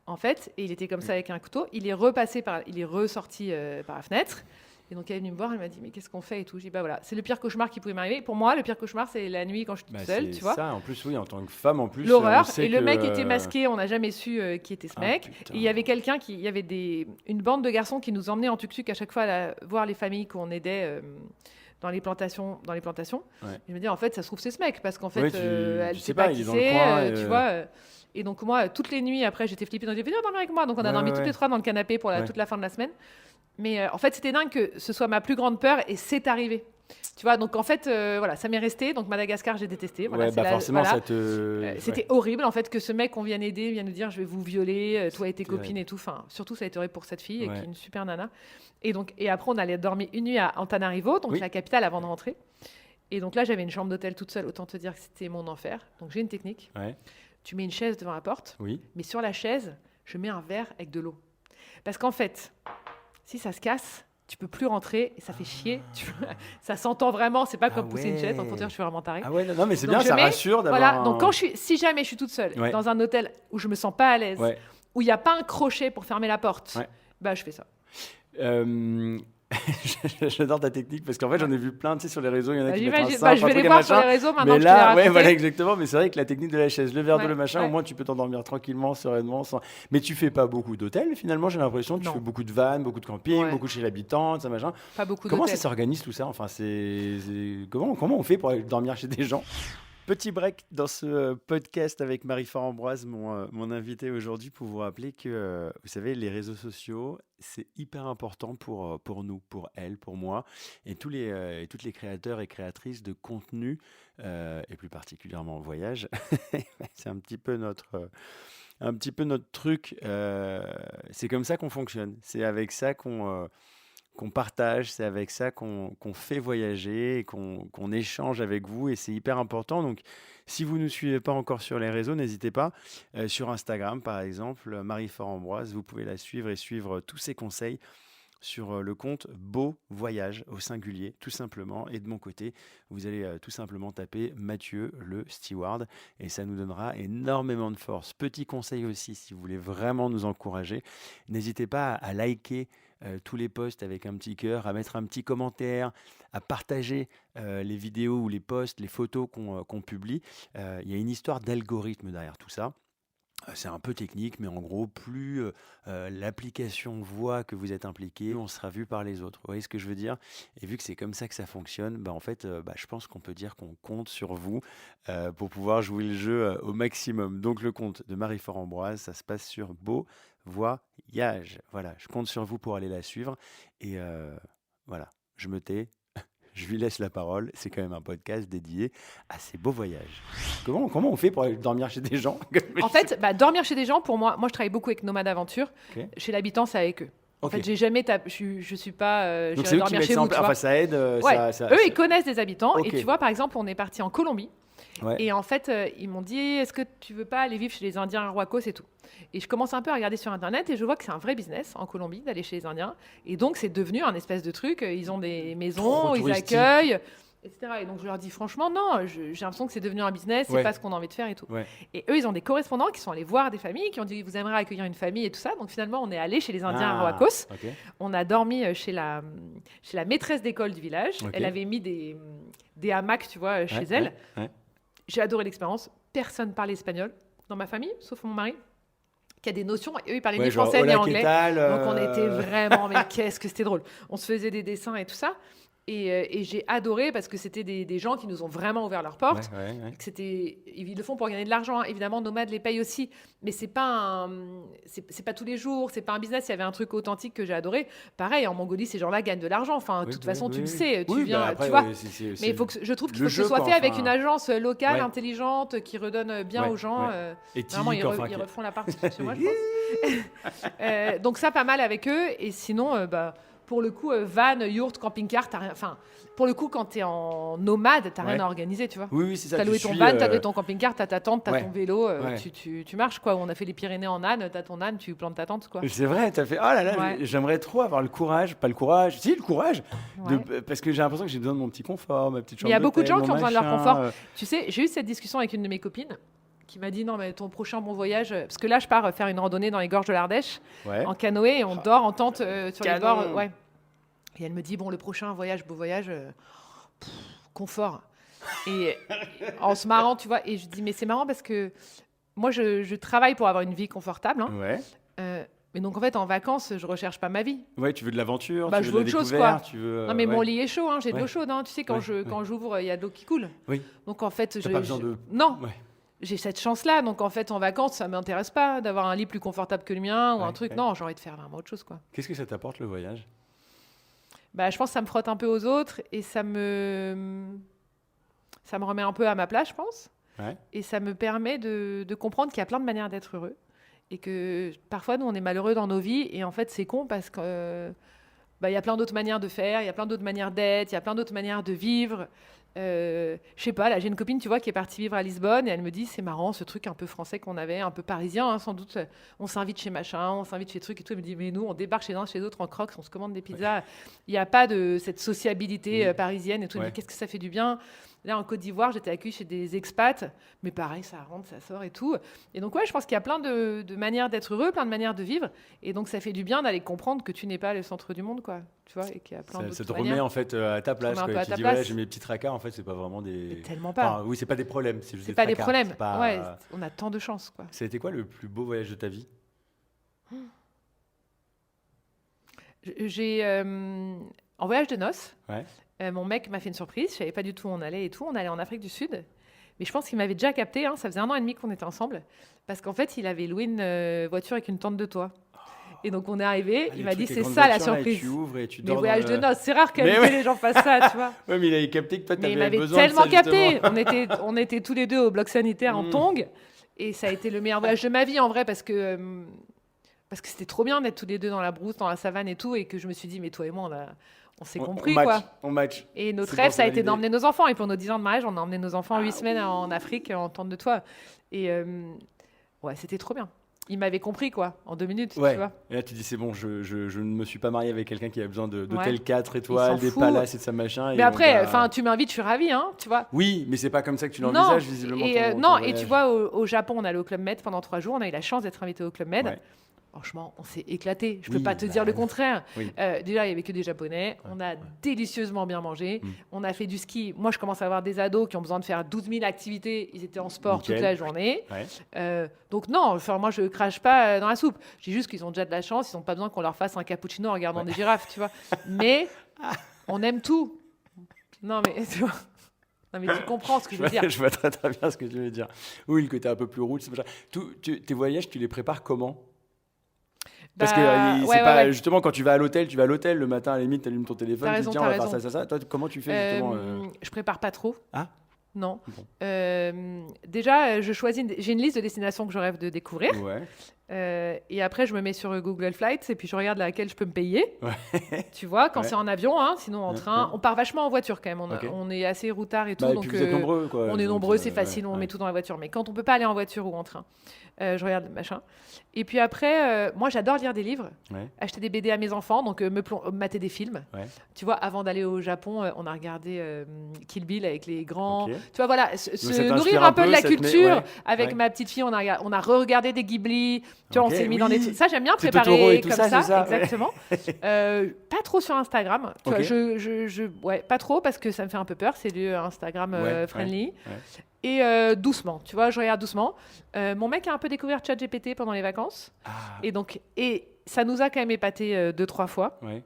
En fait, et il était comme ça avec un couteau. Il est ressorti par la fenêtre. Et donc elle est venue me voir, elle m'a dit, mais qu'est-ce qu'on fait et tout. J'ai dit, bah voilà, c'est le pire cauchemar qui pouvait m'arriver. Pour moi, le pire cauchemar, c'est la nuit quand je suis toute seule, c'est tu vois. ça, en plus, oui, en tant que femme, en plus. L'horreur. on sait Et le que, mec était masqué, on n'a jamais su qui était ce Ah, mec. putain. Et il y avait il y avait une bande de garçons qui nous emmenaient en tuk-tuk à chaque fois voir les familles qu'on aidait dans les plantations. Ouais. Je me dis, en fait, ça se trouve, c'est ce mec, parce qu'en fait, Ouais, elle tu sait sais pas pas, il qui est dans le c'est, coin, tu vois. Et donc, moi, toutes les nuits, après, j'étais flippée. Donc, j'ai dit, viens dormir avec moi. Donc, on a dormi toutes les 3 dans le canapé pour Ouais. toute la fin de la semaine. Mais en fait, c'était dingue que ce soit ma plus grande peur et c'est arrivé. Tu vois, donc en fait, voilà, ça m'est resté. Donc Madagascar, j'ai détesté. Voilà, Ouais, c'est bah la- forcément, voilà. ça te. C'était horrible en fait que ce mec qu'on vienne aider vienne nous dire je vais vous violer, toi et tes Terrible. copines et tout. Enfin, surtout ça a été horrible pour cette fille Ouais. qui est une super nana. Et après on allait dormir une nuit à Antananarivo, donc Oui. la capitale avant de rentrer. Et donc là j'avais une chambre d'hôtel toute seule. Autant te dire que c'était mon enfer. Donc j'ai une technique. Ouais, Tu mets une chaise devant la porte, oui. mais sur la chaise je mets un verre avec de l'eau. Parce qu'en fait, si ça se casse, tu peux plus rentrer et ça fait chier. Ça s'entend vraiment. C'est pas comme pousser une chaise. ouais. Autant dire je suis vraiment tarée. Ah ouais, non, mais c'est Donc, bien, je ça mets- rassure d'avoir. Voilà, donc un- si jamais je suis toute seule Ouais. dans un hôtel où je me sens pas à l'aise, Ouais. où il n'y a pas un crochet pour fermer la porte, Ouais. bah je fais ça. Euh, J'adore ta technique parce qu'en fait, j'en ai vu plein, tu sais, sur les réseaux. Il y en a Bah, qui mettent un j'imagine. simple, Je un vais truc les et voir sur les machin. réseaux maintenant Mais que je te l'ai là, ouais, raconté. voilà, exactement. Mais c'est vrai que la technique de la chaise, le verre de Ouais, le machin, ouais. au moins tu peux t'endormir tranquillement, sereinement. Mais tu fais pas beaucoup d'hôtels finalement, j'ai l'impression. Tu Non. fais beaucoup de vannes, beaucoup de camping, Ouais. beaucoup chez l'habitant, ça machin. Pas beaucoup Comment ça d'hôtels. s'organise tout ça? Enfin, comment on fait pour aller dormir chez des gens? Petit break dans ce podcast avec Marie-Fort Ambroise, mon invité aujourd'hui, pour vous rappeler que, vous savez, les réseaux sociaux, c'est hyper important pour nous, pour elle, pour moi, et toutes les créateurs et créatrices de contenu, et plus particulièrement voyage. C'est un petit peu notre truc. C'est comme ça qu'on fonctionne. C'est avec ça qu'on partage, c'est avec ça qu'on fait voyager et qu'on échange avec vous et c'est hyper important. Donc, si vous ne nous suivez pas encore sur les réseaux, n'hésitez pas. Sur Instagram, par exemple, Marie-Fort Ambroise, vous pouvez la suivre et suivre tous ses conseils sur le compte Beau Voyage au singulier, tout simplement. Et de mon côté, vous allez tout simplement taper Mathieu, le steward, et ça nous donnera énormément de force. Petit conseil aussi, si vous voulez vraiment nous encourager, n'hésitez pas à liker tous les posts avec un petit cœur, à mettre un petit commentaire, à partager les vidéos ou les posts, les photos qu'on publie. Il y a une histoire d'algorithme derrière tout ça. C'est un peu technique, mais en gros, plus l'application voit que vous êtes impliqué, plus on sera vu par les autres. Vous voyez ce que je veux dire? Et vu que c'est comme ça que ça fonctionne, en fait, je pense qu'on peut dire qu'on compte sur vous pour pouvoir jouer le jeu au maximum. Donc le compte de Marie-Fort Ambroise, ça se passe sur Beau Voyage. Voilà, je compte sur vous pour aller la suivre. Et voilà, je me tais. Je lui laisse la parole. C'est quand même un podcast dédié à ces beaux voyages. Comment on fait pour aller dormir chez des gens? En fait, dormir chez des gens, pour moi je travaille beaucoup avec Nomade Aventure. Ok. Chez l'habitant, c'est avec eux. En fait, j'ai jamais je suis pas Donc, j'irai c'est eux qui dormir mettent chez ça en vous, tu place. vois. Enfin, ça aide. Ouais. Eux, ils connaissent des habitants. Ok. Et tu vois, par exemple, on est parti en Colombie. Ouais. Et en fait, ils m'ont dit, est-ce que tu veux pas aller vivre chez les Indiens à Huacos et tout. Et je commence un peu à regarder sur Internet et je vois que c'est un vrai business en Colombie d'aller chez les Indiens. Et donc, c'est devenu un espèce de truc. Ils ont des maisons, Trop ils touristique. accueillent, etc. Et donc, je leur dis, franchement, non, j'ai l'impression que c'est devenu un business, c'est Ouais. pas ce qu'on a envie de faire et tout. Ouais. Et eux, ils ont des correspondants qui sont allés voir des familles, qui ont dit, vous aimeriez accueillir une famille et tout ça. Donc, finalement, on est allé chez les Indiens à Huacos. Ok. On a dormi chez la maîtresse d'école du village. Ok. Elle avait mis des hamacs, tu vois, chez elle. Ouais. J'ai adoré l'expérience. Personne parlait espagnol dans ma famille, sauf mon mari, qui a des notions. Et eux, ils parlaient ni Genre, français ni hola, anglais. ¿qué tal, Donc, on était vraiment... Mais qu'est-ce que c'était drôle. On se faisait des dessins et tout ça. Et j'ai adoré parce que c'était des gens qui nous ont vraiment ouvert leurs portes. Ouais. Ils le font pour gagner de l'argent, hein. Évidemment, Nomade les paye aussi, mais c'est pas tous les jours, c'est pas un business. Il y avait un truc authentique que j'ai adoré. Pareil, en Mongolie, ces gens-là gagnent de l'argent. Enfin, de toute façon, tu le sais, tu viens, après, tu vois. c'est Mais il faut que je trouve qu'il le faut que ce jeu, soit quoi, fait avec enfin. une agence locale, Ouais. intelligente, qui redonne bien Ouais, aux gens. ouais. Éthique, Vraiment, ils enfin, refont la part chez moi, je pense. Donc ça, pas mal avec eux. Et sinon, pour le coup, van, yourte, camping-car, t'as rien. Enfin, pour le coup, quand t'es en nomade, t'as rien à organiser, tu vois. Oui, c'est ça. T'as loué ton van, t'as loué ton camping-car, t'as ta tente, t'as ton vélo, tu marches, quoi. On a fait les Pyrénées en âne, t'as ton âne, tu plantes ta tente, quoi. C'est vrai, t'as fait. Oh là là, Ouais. j'aimerais trop avoir le courage. Pas le courage, si, le courage. Ouais. Parce que j'ai l'impression que j'ai besoin de mon petit confort, ma petite chambre. Mais il y a beaucoup de gens d'hôtel, qui ont mon besoin de leur machin, confort. Tu sais, j'ai eu cette discussion avec une de mes copines qui m'a dit non, mais ton prochain bon voyage. Parce que là, je pars faire une randonnée dans les gorges de l'Ardèche Ouais. en canoë et on dort en tente sur les Canon. bords. Ouais. Et elle me dit bon, le prochain voyage, beau voyage, confort. Et en se marrant, tu vois. Et je dis mais c'est marrant parce que moi, je travaille pour avoir une vie confortable. Hein. Ouais. Mais donc en fait, en vacances, je recherche pas ma vie. Ouais, tu veux de l'aventure, Bah, tu je veux veux de la autre chose, découverte, quoi. tu veux. Non mais ouais. mon lit est chaud, hein, j'ai de Ouais. l'eau chaude. Hein. Tu sais, quand j'ouvre, il y a de l'eau qui coule. Oui. Donc en fait, T'as pas besoin de. Non. Ouais. J'ai cette chance-là, donc en fait en vacances ça m'intéresse pas d'avoir un lit plus confortable que le mien ou un truc. Ouais. Non, j'ai envie de faire vraiment autre chose, quoi. Qu'est-ce que ça t'apporte le voyage? Bah, je pense que ça me frotte un peu aux autres et ça me remet un peu à ma place, je pense. Ouais. Et ça me permet de comprendre qu'il y a plein de manières d'être heureux et que parfois nous on est malheureux dans nos vies et en fait c'est con parce que il y a plein d'autres manières de faire, il y a plein d'autres manières d'être, il y a plein d'autres manières de vivre. Je sais pas, là j'ai une copine, tu vois, qui est partie vivre à Lisbonne et elle me dit c'est marrant ce truc un peu français qu'on avait, un peu parisien, hein, sans doute. On s'invite chez machin, on s'invite chez truc et tout. Elle me dit mais nous on débarque chez l'un chez l'autre en crocs, on se commande des pizzas. Il n'y a pas de cette sociabilité parisienne et tout. Elle me dit qu'est-ce que ça fait du bien. Là, en Côte d'Ivoire, j'étais accueillie chez des expats, mais pareil, ça rentre, ça sort et tout. Et donc, ouais, je pense qu'il y a plein de manières d'être heureux, plein de manières de vivre. Et donc, ça fait du bien d'aller comprendre que tu n'es pas le centre du monde, quoi. Tu vois, et qu'il y a plein d'autres Ça te manières. remet en fait à ta place. remet un Quoi. peu à Tu ta dis, place. ouais, j'ai mes petits tracas, en fait, c'est pas vraiment des. Mais tellement pas. Enfin, oui, c'est pas des problèmes, c'est juste C'est des pas des tracas. problèmes. C'est pas- Ouais, on a tant de chance, quoi. Ça a été quoi le plus beau voyage de ta vie? J'ai en voyage de noces. Ouais. Mon mec m'a fait une surprise. Je savais pas du tout où on allait et tout. On allait en Afrique du Sud. Mais je pense qu'il m'avait déjà capté. Hein. Ça faisait 1 an et demi qu'on était ensemble. Parce qu'en fait, il avait loué une voiture avec une tente de toit. Et donc, on est arrivé. Ah, Il les m'a trucs, dit, les c'est grandes ça la voitures, là, et surprise. tu ouvres et tu Mais dors voyage dans de le- noces. C'est rare que Mais ouais. les gens fassent ça, tu vois. Ouais, mais il avait capté que toi, Mais il t'avais m'avait besoin de tellement ça, capté. justement. On était tous les deux au bloc sanitaire en tongs. Et ça a été le meilleur voyage de ma vie, en vrai, parce que c'était trop bien d'être tous les deux dans la brousse, dans la savane et tout. Et que je me suis dit, mais toi et moi, on s'est compris, match, quoi. On match. Et notre C'est rêve, bon, ça a c'est été validé. d'emmener nos enfants. Et pour nos 10 ans de mariage, on a emmené nos enfants 8 semaines en Afrique en tente de toit. Et ouais, c'était trop bien. Il m'avait compris, quoi, en 2 minutes, Ouais. tu vois. Et là, tu dis, c'est bon, je ne me suis pas marié avec quelqu'un qui a besoin Ouais. d'hôtel 4 s'en étoiles, des fout. palaces et de sa machin. et Mais on après, va- tu m'invites, je suis ravie, hein, tu vois. Oui, mais c'est pas comme ça que tu Non, l'envisages, visiblement. et, ton non, et voyage. tu vois, au Japon, on allait au Club Med pendant 3 jours. On a eu la chance d'être invité au Club Med. Ouais. Franchement, on s'est éclaté. Je peux Oui, pas te bah, dire le contraire. oui. Déjà, il y avait que des Japonais. On a délicieusement bien mangé. On a fait du ski. Moi, je commence à avoir des ados qui ont besoin de faire 12 000 activités. Ils étaient en sport Nickel. toute la journée. Ouais. Donc non, enfin, moi, je crache pas dans la soupe. Je dis juste qu'ils ont déjà de la chance. Ils n'ont pas besoin qu'on leur fasse un cappuccino en regardant des girafes, tu vois. Mais on aime tout. Non, mais tu vois. Non, mais tu comprends ce que je veux dire. Je vois très très bien ce que tu veux dire. Oui, le côté un peu plus route. Tes voyages, tu les prépares comment? Parce que c'est pas justement quand tu vas à l'hôtel, le matin à la limite, tu allumes ton téléphone, T'as tu raison, dis tiens, on va t'as faire ça. Toi, comment tu fais justement Je prépare pas trop. Ah Non. Bon. Déjà, j'ai une liste de destinations que je rêve de découvrir. Ouais. Et après, je me mets sur Google Flights et puis je regarde laquelle je peux me payer. Ouais. Tu vois, quand Ouais. c'est en avion, hein, sinon en train. On part vachement en voiture quand même. Ok. On est assez routard et tout. Bah, et donc, puis vous êtes nombreux, quoi. on est donc, nombreux, c'est ouais, facile, on ouais. met tout dans la voiture. Mais quand on peut pas aller en voiture ou en train, je regarde machin. Et puis après, moi j'adore lire des livres, Ouais. acheter des BD à mes enfants, donc mater des films. Ouais. Tu vois, avant d'aller au Japon, on a regardé Kill Bill avec les grands. Ok. Tu vois, voilà, se ça t'inspire nourrir un un peu peu, de la ça te met- culture. ouais, Avec ouais. ma petite fille, on a re-regardé des Ghibli. Tu vois, Ok, on s'est mis dans oui. des trucs. Ça, j'aime bien Petit Totoro préparer et tout comme ça, ça, c'est ça, ouais. exactement. Pas trop sur Instagram. Tu vois, Ok. ouais, pas trop parce que ça me fait un peu peur. C'est du Instagram Ouais, friendly. ouais. Et doucement, tu vois, je regarde doucement. Mon mec a un peu découvert ChatGPT pendant les vacances. Ah, Et ça nous a quand même épaté 2-3 fois. ouais.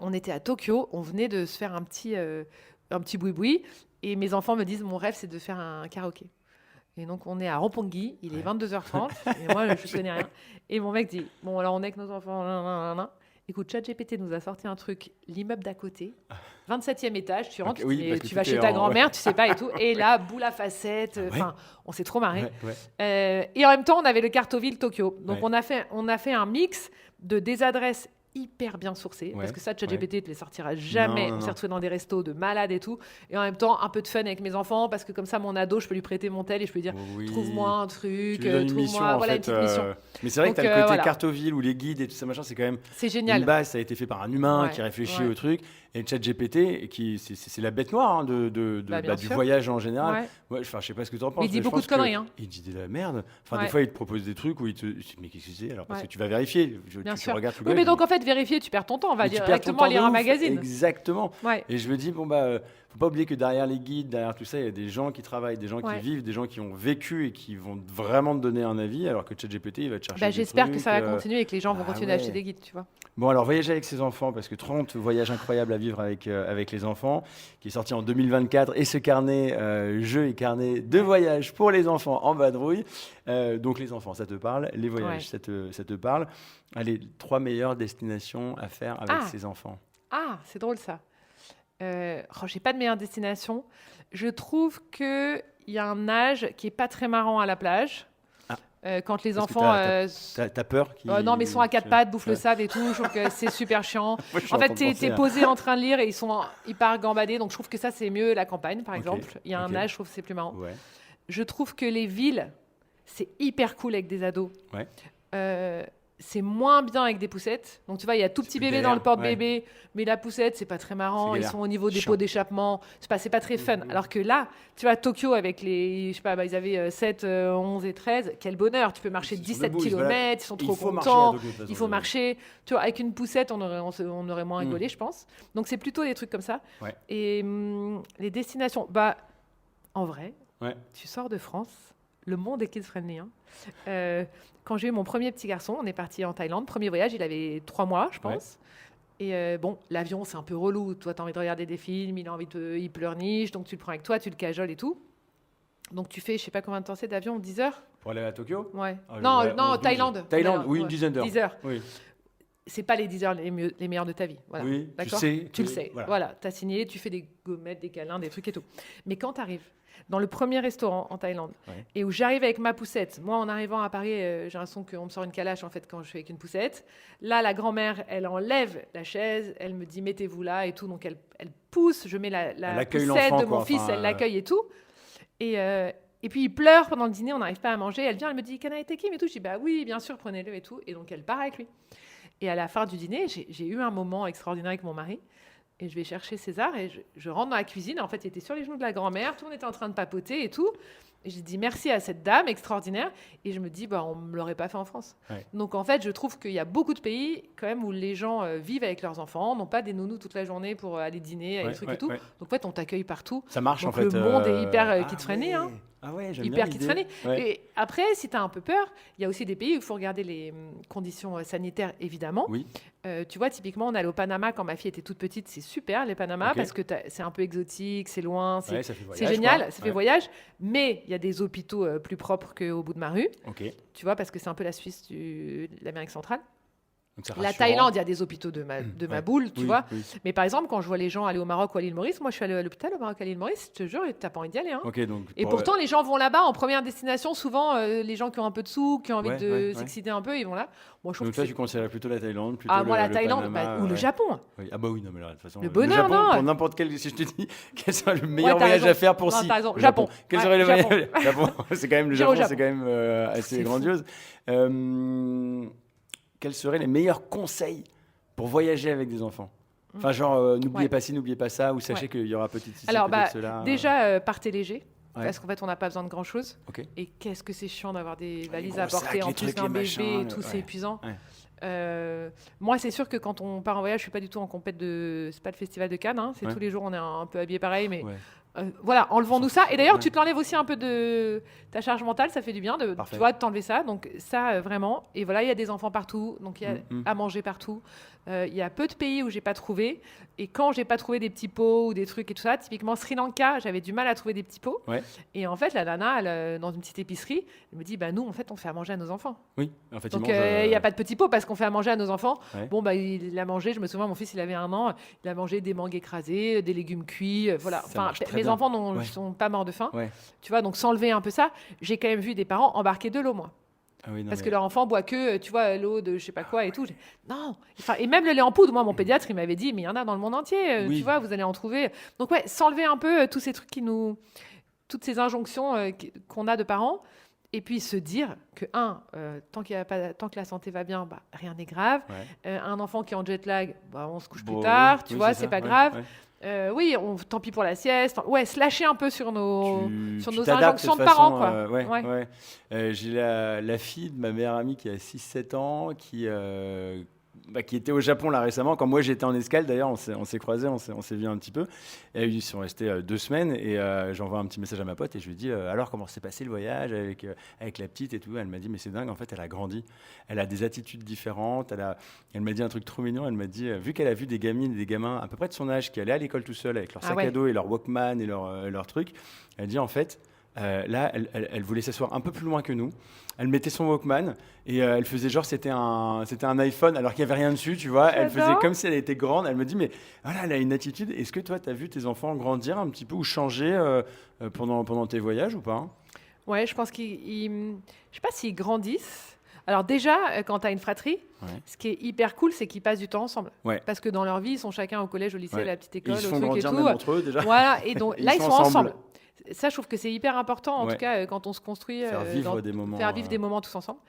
On était à Tokyo, on venait de se faire un petit boui-boui. Et mes enfants me disent, mon rêve, c'est de faire un karaoké. Et donc, on est à Roppongi, il est 22h30. Et moi, je ne connais rien. Et mon mec dit, bon, alors on est avec nos enfants. Nanana. Écoute, ChatGPT nous a sorti un truc, l'immeuble d'à côté, 27e étage, tu rentres, Ok, oui, tu dis, parce que tu vas tout chez est ta en- grand-mère, tu sais pas et tout. Et là, boule à facettes, ouais. enfin, on s'est trop marré. Ouais, ouais. Et en même temps, on avait le Cartoville Tokyo. Donc, Ouais. on a fait un mix de des adresses hyper bien sourcées. Ouais, Parce que ça, ChatGPT ne te les sortira jamais. Non, On s'est non. retrouvés dans des restos de malades et tout. Et en même temps, un peu de fun avec mes enfants. Parce que comme ça, mon ado, je peux lui prêter mon tel et je peux lui dire, Oui. trouve-moi un Tu truc, lui donnes une mission, trouve-moi, en voilà, fait, une petite mission. Mais c'est vrai Donc, que tu as le côté voilà. Cartoville ou les guides et tout ça, machin, c'est quand même C'est une génial. base, ça a été fait par un humain Ouais, qui réfléchit ouais. au truc. Et ChatGPT, c'est la bête noire hein, Bien du sûr. voyage en général. Ouais. Ouais, enfin, je sais pas ce que tu en penses. Mais il dit mais je beaucoup pense de conneries, que hein. Il dit de la merde. Enfin, Ouais. des fois, il te propose des trucs où il te. Mais qu'est-ce que c'est alors parce Ouais. que tu vas vérifier. Bien Tu sûr. regardes tout Oui, mais donc en fait, vérifier, tu perds ton temps. On va mais tu perds ton directement temps de lire un ouf. magazine. Exactement. Ouais. Et je me dis, bon, bah, faut pas oublier que derrière les guides, derrière tout ça, il y a des gens qui travaillent, des gens Ouais. qui vivent, des gens qui ont vécu et qui vont vraiment te donner un avis, alors que ChatGPT, il va te chercher. Bah, des j'espère que trucs, ça va continuer et que les gens vont bah continuer d'acheter ouais. des guides, tu vois. Bon, alors, voyager avec ses enfants, parce que 30 voyages incroyables à vivre avec les enfants, qui est sorti en 2024, et ce carnet, jeu et carnet de voyage pour les enfants en vadrouille. Donc, les enfants, ça te parle, les voyages, Ouais. ça te parle. Allez, 3 meilleures destinations à faire avec Ah. ses enfants. Ah, c'est drôle ça. J'ai pas de meilleure destination. Je trouve qu'il y a un âge qui est pas très marrant à la plage. Ah. Quand les Parce que enfants. T'as peur Non, mais ils sont à quatre pattes, bouffent le Ouais. sable et tout. Je trouve que c'est super chiant. Moi, je suis En fait, train de penser t'es à- posé en train de lire et ils partent gambader. Donc, je trouve que ça, c'est mieux la campagne, par Ok, exemple. Il y a un ok. âge, je trouve que c'est plus marrant. Ouais. Je trouve que les villes, c'est hyper cool avec des ados. Ouais. C'est moins bien avec des poussettes. Donc, tu vois, il y a tout C'est petit plus bébé galère, dans le porte-bébé, mais la poussette, c'est pas très marrant. C'est Ils galère. sont au niveau des Chiant. pots d'échappement. C'est pas très fun. Alors que là, tu vois, Tokyo, avec les. Je sais pas, ils avaient 7, 11 et 13. Quel bonheur. Tu peux marcher Ils sont 17 debout, ils se km. baladent. Ils sont Il trop faut marcher à contents. Tokyo, de toute façon. Il faut marcher. Tu vois, avec une poussette, on aurait moins rigolé, je pense. Donc, c'est plutôt des trucs comme ça. Ouais. Et les destinations, bah, en vrai, Ouais. tu sors de France, le monde est kid-friendly. Hein. Quand j'ai eu mon premier petit garçon, on est parti en Thaïlande. Premier voyage, il avait 3 mois, je pense. Et bon, l'avion, c'est un peu relou. Toi, tu as envie de regarder des films, il pleurniche, donc tu le prends avec toi, tu le cajoles et tout. Donc tu fais, je sais pas combien de temps c'est d'avion, 10 heures. Pour aller à Tokyo Ouais. Ah, non, ouais, non, 11, 12. Thaïlande. Thaïlande, oui, une ouais. dizaine d'heures. 10 heures. Oui. C'est pas les 10 heures les meilleures de ta vie. Voilà. Oui, tu D'accord. sais. Tu le sais. Voilà, tu as signé, tu fais des gommettes, des câlins, des trucs et tout. Mais quand tu arrives dans le premier restaurant en Thaïlande Ouais. et où j'arrive avec ma poussette, moi en arrivant à Paris, j'ai l'impression qu'on me sort une calache en fait quand je suis avec une poussette. Là, la grand-mère, elle enlève la chaise, elle me dit mettez-vous là et tout. Donc elle pousse, je mets la Elle accueille poussette l'enfant, de mon quoi, fils, enfin, elle l'accueille et tout. Et puis il pleure pendant le dîner, on n'arrive pas à manger. Elle vient, elle me dit can I take him et tout. Je dis bah oui, bien sûr, prenez-le et tout. Et donc elle part avec lui. Et à la fin du dîner, j'ai eu un moment extraordinaire avec mon mari. Et je vais chercher César et je rentre dans la cuisine. En fait, il était sur les genoux de la grand-mère. Tout le monde était en train de papoter et tout. Et j'ai dit merci à cette dame extraordinaire. Et je me dis, bah, on ne me l'aurait pas fait en France. Ouais. Donc, en fait, je trouve qu'il y a beaucoup de pays quand même où les gens vivent avec leurs enfants, n'ont pas des nounous toute la journée pour aller dîner, des trucs et tout. Ouais. Donc, en fait, on t'accueille partout. Ça marche Donc, en fait. le monde est hyper kid-friendly, ouais. hein. Ah ouais, j'aime Hyper bien l'idée. kid-friendly. Ouais. Et après, si tu as un peu peur, il y a aussi des pays où il faut regarder les conditions sanitaires, évidemment. Oui. Tu vois, typiquement, on allait au Panama quand ma fille était toute petite. C'est super, les Panama, Ok. parce que c'est un peu exotique, c'est loin, Ouais, ça fait c'est voyage, génial, quoi. ça fait Ouais. voyage. Mais il y a des hôpitaux plus propres qu'au bout de ma rue, Ok. tu vois, parce que c'est un peu la Suisse de l'Amérique centrale. Donc, c'est La rassurant. Thaïlande, il y a des hôpitaux de ma boule, tu Oui, vois. oui. Mais par exemple, quand je vois les gens aller au Maroc ou à l'île Maurice, moi je suis allée à l'hôpital au Maroc à l'île Maurice, je te jure, t'as pas envie d'y aller. Hein. Ok, donc Et pourtant, les gens vont là-bas en première destination. Souvent, les gens qui ont un peu de sous, qui ont envie de s'exciter un peu, ils vont là. Moi, je trouve donc que toi, c'est... tu conseillerais plutôt la Thaïlande, plutôt Ah, moi, la le Thaïlande Panama, ou le Japon. Oui. Ah bah oui, non mais là, de toute façon, Le bonheur, Japon, non. pour n'importe quel... Si je te dis quel serait le meilleur t'as voyage raison. à faire pour Non, si... t'as raison. Le Japon. Quel Ouais, serait le Japon. meilleur... Japon. C'est quand même... Le J'irai au Japon, c'est Japon. quand même assez C'est fou. grandiose. Quels seraient les meilleurs conseils pour voyager avec des enfants? Enfin, genre, n'oubliez pas ci, n'oubliez pas ça, ou sachez qu'il y aura peut-être ici, Alors, peut-être cela. déjà, partez léger. Ouais. Parce qu'en fait, on n'a pas besoin de grand-chose. Ok. Et qu'est-ce que c'est chiant d'avoir des valises gros à porter, sacs, en les plus trucs, d'un les bébé machins, et tout, c'est ouais. épuisant. Ouais. Moi, c'est sûr que quand on part en voyage, je suis pas du tout en compète de... C'est pas le festival de Cannes, hein, c'est Ouais. tous les jours, on est un peu habillés pareil, mais... Ouais. Voilà, enlevons-nous ça. Et d'ailleurs, Ouais. tu te l'enlèves aussi un peu de ta charge mentale, ça fait du bien de, Parfait. tu vois, de t'enlever ça. Donc ça, vraiment. Et voilà, il y a des enfants partout, donc il y a à manger partout. Il y a peu de pays où j'ai pas trouvé. Et quand j'ai pas trouvé des petits pots ou des trucs et tout ça, typiquement Sri Lanka, j'avais du mal à trouver des petits pots. Ouais. Et en fait, la nana, dans une petite épicerie, elle me dit, bah nous, en fait, on fait à manger à nos enfants. Oui, en fait, Donc il n'y a pas de petits pots parce qu'on fait à manger à nos enfants. Ouais. Bon, bah il a mangé, je me souviens, mon fils, il avait 1 an, il a mangé des mangues écrasées, des légumes cuits, voilà. Ça marche très Mes bien. enfants ne Ouais. sont pas morts de faim. Ouais. Tu vois, donc s'enlever un peu ça, j'ai quand même vu des parents embarquer de l'eau, moi. Ah oui, non, Parce mais- que leur enfant boit que, tu vois, l'eau de je sais pas quoi et tout. Non, enfin, et même le lait en poudre, moi, mon pédiatre, il m'avait dit, mais il y en a dans le monde entier, Oui. tu vois, vous allez en trouver. Donc ouais, s'enlever un peu tous ces trucs toutes ces injonctions qu'on a de parents, et puis se dire que, tant que la santé va bien, bah, rien n'est grave. Ouais. Un enfant qui est en jet lag, bah, on se couche Bon, plus tard, oui, tu oui, vois, c'est c'est ça, pas ouais, grave. ouais. Oui, tant pis pour la sieste. Ouais, se lâcher un peu sur nos Tu t'adaptes injonctions de toute parents, façon, quoi. ouais, Ouais. ouais. J'ai la fille de ma meilleure amie qui a 6-7 ans, qui était au Japon là récemment. Quand moi j'étais en escale, d'ailleurs, on s'est croisés, on s'est vus un petit peu. Et ils sont restés 2 semaines et j'envoie un petit message à ma pote et je lui dis alors comment s'est passé le voyage avec la petite et tout. Elle m'a dit mais c'est dingue, en fait elle a grandi, elle a des attitudes différentes. Elle m'a dit un truc trop mignon. Elle m'a dit vu qu'elle a vu des gamines et des gamins à peu près de son âge qui allaient à l'école tout seuls avec leur sac à dos et leur Walkman et leur truc, elle dit en fait là elle voulait s'asseoir un peu plus loin que nous. Elle mettait son Walkman et elle faisait genre c'était un iPhone alors qu'il n'y avait rien dessus, tu vois. Elle faisait comme si elle était grande. Elle me dit mais voilà, elle a une attitude. Est-ce que toi tu as vu tes enfants grandir un petit peu ou changer pendant tes voyages ou pas? Ouais, je pense je sais pas s'ils grandissent. Alors déjà, quand tu as une fratrie, ce qui est hyper cool, c'est qu'ils passent du temps ensemble. Ouais. Parce que dans leur vie, ils sont chacun au collège, au lycée, à la petite école, ils se au font truc et grandir tout. même entre eux déjà. Voilà, et donc là, ils sont ensemble. Ça, je trouve que c'est hyper important, en tout cas, quand on se construit. Faire vivre des moments tous ensemble.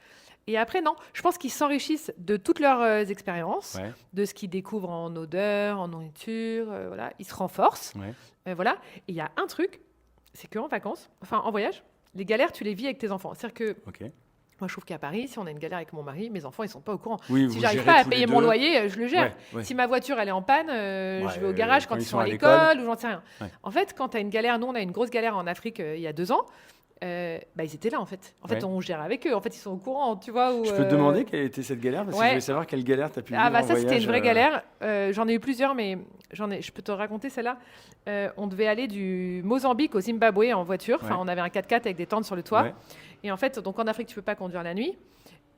Et après, non, je pense qu'ils s'enrichissent de toutes leurs expériences, de ce qu'ils découvrent en odeur, en nourriture, voilà. Ils se renforcent. Voilà. Et il y a un truc, c'est qu'en vacances, enfin en voyage, les galères, tu les vis avec tes enfants. C'est-à-dire que moi, je trouve qu'à Paris, si on a une galère avec mon mari, mes enfants, ils sont pas au courant. Si j'arrive pas à payer mon loyer, je le gère. Si ma voiture, elle est en panne, je vais au garage quand ils sont à l'école ou j'en sais rien. En fait, quand tu as une galère, nous, on a une grosse galère en Afrique il y a 2 ans. Ils étaient là, en fait. En fait, on gère avec eux. En fait, ils sont au courant, tu vois. Je peux te demander quelle était cette galère parce que je voulais savoir quelle galère tu as pu vivre en voyage. C'était une vraie galère. J'en ai eu plusieurs, mais je peux te raconter celle-là. On devait aller du Mozambique au Zimbabwe en voiture. Enfin, on avait un 4x4 avec des tentes sur le toit. Et en fait, donc en Afrique, tu peux pas conduire la nuit.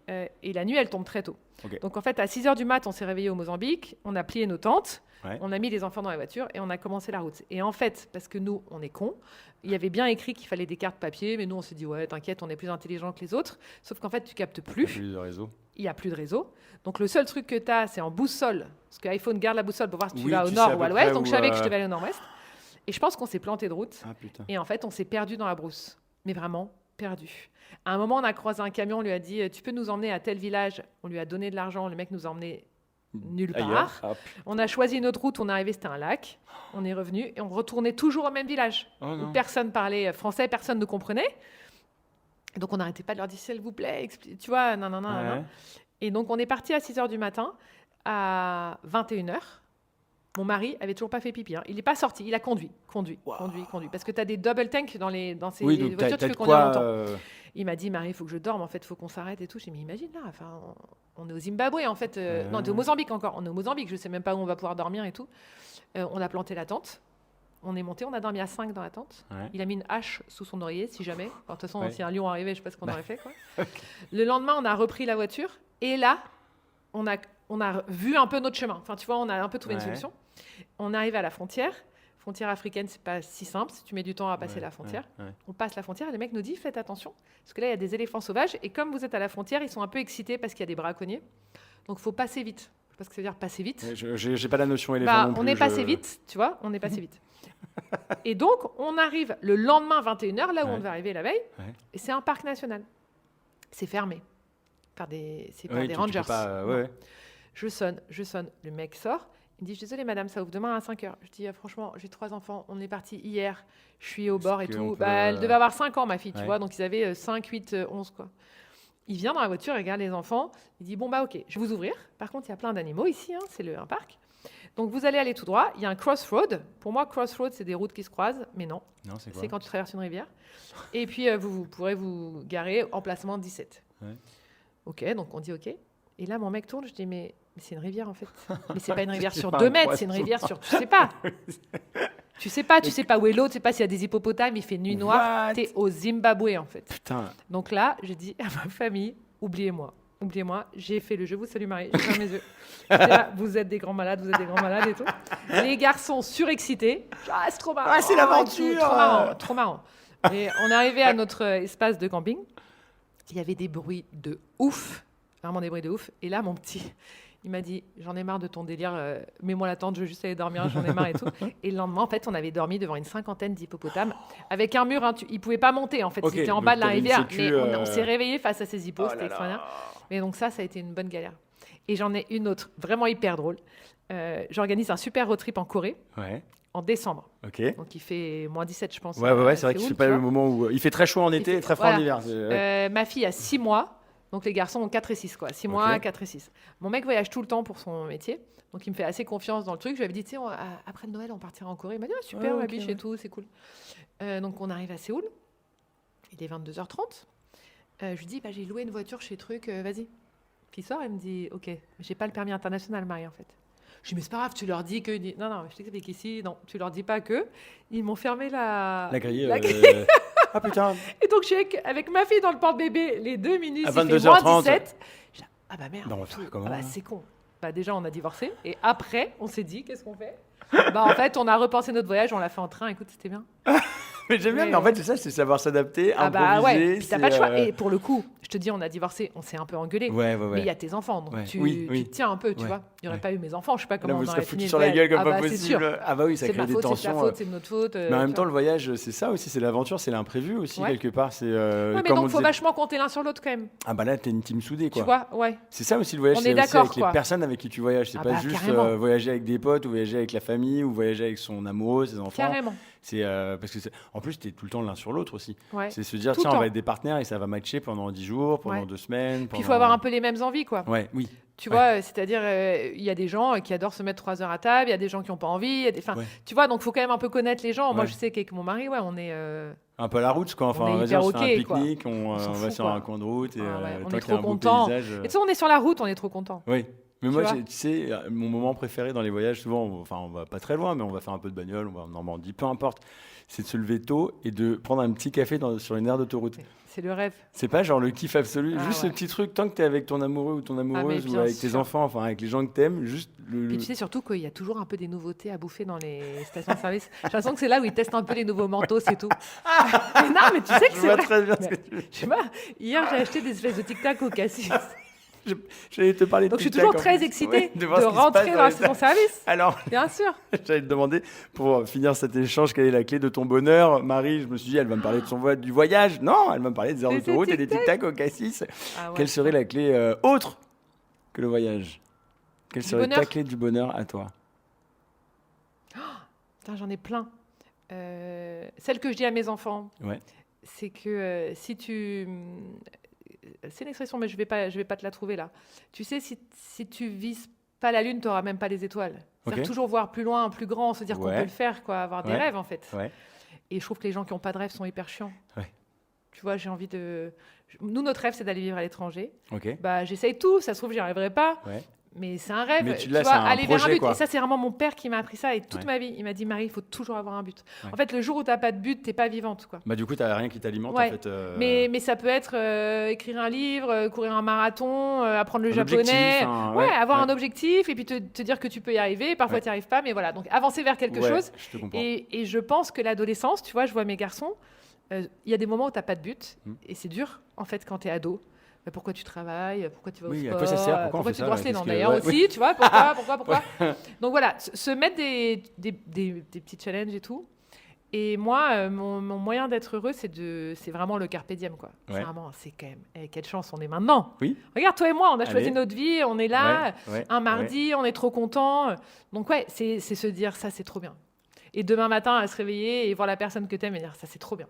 Et la nuit, elle tombe très tôt. Donc en fait, à 6h du mat, on s'est réveillé au Mozambique. On a plié nos tentes. On a mis les enfants dans la voiture et on a commencé la route. Et en fait, parce que nous, on est cons, il y avait bien écrit qu'il fallait des cartes papier, mais nous, on s'est dit, ouais, t'inquiète, on est plus intelligents que les autres. Sauf qu'en fait, tu captes plus. Il n'y a plus de réseau. Donc le seul truc que tu as, c'est en boussole. Parce que iPhone garde la boussole pour voir si tu vas au nord ou à l'ouest. Donc je savais que je devais aller au nord-ouest. Et je pense qu'on s'est planté de route. Et en fait, on s'est perdu dans la brousse. Mais vraiment perdu. À un moment, on a croisé un camion, on lui a dit, tu peux nous emmener à tel village. On lui a donné de l'argent, le mec nous a emmenés nulle part. On a choisi une autre route, on est arrivé, c'était un lac. On est revenu et on retournait toujours au même village. Où personne parlait français, personne ne comprenait. Donc on n'arrêtait pas de leur dire, s'il vous plaît, tu vois, non. Et donc on est parti à 6h du matin. À 21h, mon mari avait toujours pas fait pipi. Il n'est pas sorti, il a conduit. Parce que tu as des double tanks dans ces voitures, tu peux conduire longtemps. Il m'a dit, Marie, il faut que je dorme, en fait, il faut qu'on s'arrête et tout. J'ai dit, mais imagine là, on est au Zimbabwe, en fait. Non, on est au Mozambique encore. On est au Mozambique, je sais même pas où on va pouvoir dormir et tout. On a planté la tente. On est monté, on a dormi à 5 dans la tente. Il a mis une hache sous son oreiller, si jamais. De toute façon, si un lion arrivait, je sais pas ce qu'on aurait fait. Quoi. Le lendemain, on a repris la voiture. Et là, on on a vu un peu notre chemin. Enfin, tu vois, on a un peu trouvé une solution. On arrive à la frontière. Frontière africaine, c'est pas si simple. Si tu mets du temps à passer la frontière, on passe la frontière et le mec nous dit faites attention parce que là il y a des éléphants sauvages et comme vous êtes à la frontière, ils sont un peu excités parce qu'il y a des braconniers. Donc il faut passer vite. Je sais pas ce que ça veut dire passer vite. J'ai pas la notion éléphant non plus. On est passé vite, tu vois, on est passé vite. Et donc on arrive le lendemain 21h là où on devait arriver la veille et c'est un parc national. C'est fermé par des rangers. Je sonne, le mec sort. Il me dit, je suis désolée madame, ça ouvre demain à 5h. Je dis, franchement, j'ai 3 enfants, on est parti hier, je suis au bord et tout. Elle devait avoir 5 ans, ma fille, tu vois, donc ils avaient 5, 8, 11, quoi. Il vient dans la voiture, il regarde les enfants, il dit, bon, bah ok, je vais vous ouvrir. Par contre, il y a plein d'animaux ici, c'est un parc. Donc vous allez aller tout droit, il y a un crossroad. Pour moi, crossroad, c'est des routes qui se croisent, mais non. C'est quand tu traverses une rivière. Et puis, vous pourrez vous garer, emplacement 17. Ok, donc on dit ok. Et là, mon mec tourne, je dis, mais c'est une rivière en fait. Mais c'est pas une rivière sur 2 mètres, c'est une rivière sur. Tu sais pas. Tu sais pas où est l'eau, tu sais pas s'il y a des hippopotames, il fait nuit noire. T'es au Zimbabwe en fait. Putain. Donc là, j'ai dit à ma famille, oubliez-moi, j'ai fait le jeu, vous salut Marie, j'ai fermé mes yeux. Là, vous êtes des grands malades et tout. Les garçons surexcités. C'est trop marrant. C'est l'aventure. Trop marrant. Et on est arrivé à notre espace de camping. Il y avait des bruits de ouf. Vraiment des bruits de ouf. Et là, mon petit, il m'a dit, j'en ai marre de ton délire, mets-moi la tente, je veux juste aller dormir, j'en ai marre et tout. Et le lendemain, en fait, on avait dormi devant une 50aine d'hippopotames avec un mur. Ils ne pouvaient pas monter, en fait. Ils étaient en bas de la rivière. Mais on s'est réveillés face à ces hippos, c'était extraordinaire. Mais donc ça a été une bonne galère. Et j'en ai une autre, vraiment hyper drôle. J'organise un super road trip en Corée. En décembre. Donc il fait moins 17, je pense. C'est vrai que c'est pas le moment où... Il fait très chaud en été et très froid en hiver. Ma fille a 6 mois. Donc les garçons ont 4 et 6, quoi. 6 mois, 4 et 6. Mon mec voyage tout le temps pour son métier. Donc il me fait assez confiance dans le truc. Je lui avais dit, tu sais, après Noël, on partira en Corée. Il m'a dit, super, ma biche et tout, c'est cool. Donc on arrive à Séoul. Il est 22h30. Je lui dis, j'ai loué une voiture chez Truc, vas-y. Puis il sort et me dit, ok, j'ai pas le permis international, Marie, en fait. Je dis, mais c'est pas grave, tu leur dis que... Non, je t'explique ici, non, tu leur dis pas que... Ils m'ont fermé la grille. Ah putain. Et donc, je suis avec ma fille dans le porte-bébé, les 2 minutes, à il fait 22h30. moins 17. Je dis, merde. Non, on va faire comment c'est con. Déjà, on a divorcé. Et après, on s'est dit, qu'est-ce qu'on fait en fait, on a repensé notre voyage, on l'a fait en train. Écoute, c'était bien. Mais j'aime bien, mais en fait, c'est ça, c'est savoir s'adapter, improviser. Puis t'as pas le choix. Et pour le coup, je te dis, on a divorcé, on s'est un peu engueulé. Mais il y a tes enfants, donc tu te tiens un peu, tu vois. Il n'y aurait pas eu mes enfants, je sais pas comment on aurait fini. Sur la gueule comme pas possible. C'est sûr. Ah bah oui, ça crée des tensions. C'est de ta faute, c'est de notre faute. Mais en même temps, le voyage, c'est ça aussi, c'est l'aventure, c'est l'imprévu aussi, quelque part. Mais donc, il faut vachement compter l'un sur l'autre quand même. Ah bah là, t'es une team soudée, quoi. Tu vois, c'est ça aussi le voyage, c'est aussi avec les personnes avec qui tu voyages. C'est pas juste voyager avec des potes ou voyager avec la famille ou voyager avec son amoureux, ses enfants. Carrément. C'est parce que en plus tu es tout le temps l'un sur l'autre aussi. C'est se dire tiens on va être des partenaires et ça va matcher pendant 10 jours, pendant 2 semaines. Puis il faut avoir un peu les mêmes envies quoi. Oui. Tu vois, c'est-à-dire il y a des gens qui adorent se mettre 3 heures à table, il y a des gens qui n'ont pas envie, tu vois donc il faut quand même un peu connaître les gens. Moi je sais qu'avec mon mari on est un peu à la route quoi. Enfin on se fait un pique-nique, on va sur un coin de route et on est trop content. Et tu sais on est sur la route, on est trop content. Oui. Mais moi, tu sais, mon moment préféré dans les voyages, souvent, on va pas très loin, mais on va faire un peu de bagnole, on va en Normandie, peu importe, c'est de se lever tôt et de prendre un petit café sur une aire d'autoroute. C'est le rêve. C'est pas genre le kiff absolu, juste ce petit truc, tant que t'es avec ton amoureux ou ton amoureuse ou avec tes enfants, enfin avec les gens que t'aimes, juste Et tu sais surtout qu'il y a toujours un peu des nouveautés à bouffer dans les stations-service. J'ai l'impression que c'est là où ils testent un peu les nouveaux manteaux, c'est tout. Mais non, mais tu sais que c'est vrai. Très bien ce que tu veux. Je sais pas, hier j'ai acheté des espèces de tic-tac au cassis. J'allais te parler de Donc je suis toujours très excitée de rentrer dans la station-service. Alors, bien sûr. J'allais te demander, pour finir cet échange, quelle est la clé de ton bonheur. Marie, je me suis dit, elle va me parler de du voyage. Non, elle va me parler des heures d'autoroute et des tic-tac au cassis. Quelle serait la clé autre que le voyage? Quelle serait ta clé du bonheur à toi? Putain, j'en ai plein. Celle que je dis à mes enfants, c'est que si tu... C'est une expression, mais je vais pas te la trouver là. Tu sais, si tu vises pas la lune, tu n'auras même pas les étoiles. C'est-à-dire toujours voir plus loin, plus grand, se dire qu'on peut le faire, quoi, avoir des rêves en fait. Et je trouve que les gens qui n'ont pas de rêve sont hyper chiants. Tu vois, j'ai envie de... Nous, notre rêve, c'est d'aller vivre à l'étranger. J'essaye tout, ça se trouve, j'y arriverai pas. Mais c'est un rêve, Mais tu là, vois, c'est un aller vers un projet, but. quoi. Et ça, c'est vraiment mon père qui m'a appris ça. Et toute Ouais. ma vie, il m'a dit, Marie, il faut toujours avoir un but. Ouais. En fait, le jour où tu n'as pas de but, tu n'es pas vivante, quoi. Bah, du coup, tu n'as rien qui t'alimente, Ouais. en fait. Mais ça peut être écrire un livre, courir un marathon, apprendre le Un objectif, japonais. ouais, Avoir ouais. un objectif et puis te dire que tu peux y arriver. Parfois, Ouais. tu n'y arrives pas, mais voilà. Donc, avancer vers quelque Ouais, chose. je te comprends. Et je pense que l'adolescence, tu vois, je vois mes garçons, il y a des moments où tu n'as pas de but. Et c'est dur, en fait, quand tu es ado. Pourquoi tu travailles, pourquoi tu vas au Oui, à sport, quoi ça sert, pourquoi on fait tu ça, brosses les qu'est-ce dents que- d'ailleurs ouais, aussi, tu vois, pourquoi. Donc voilà, se mettre des petits challenges et tout. Et moi, mon moyen d'être heureux, c'est vraiment le carpe diem, quoi. Ouais. C'est vraiment, c'est quand même, quelle chance, on est maintenant. Oui. Regarde, toi et moi, on a choisi Allez. notre vie, on est là, Ouais, un mardi, on est trop content. Donc ouais, c'est se dire, ça, c'est trop bien. Et demain matin, à se réveiller et voir la personne que t'aimes et dire, ça, c'est trop bien.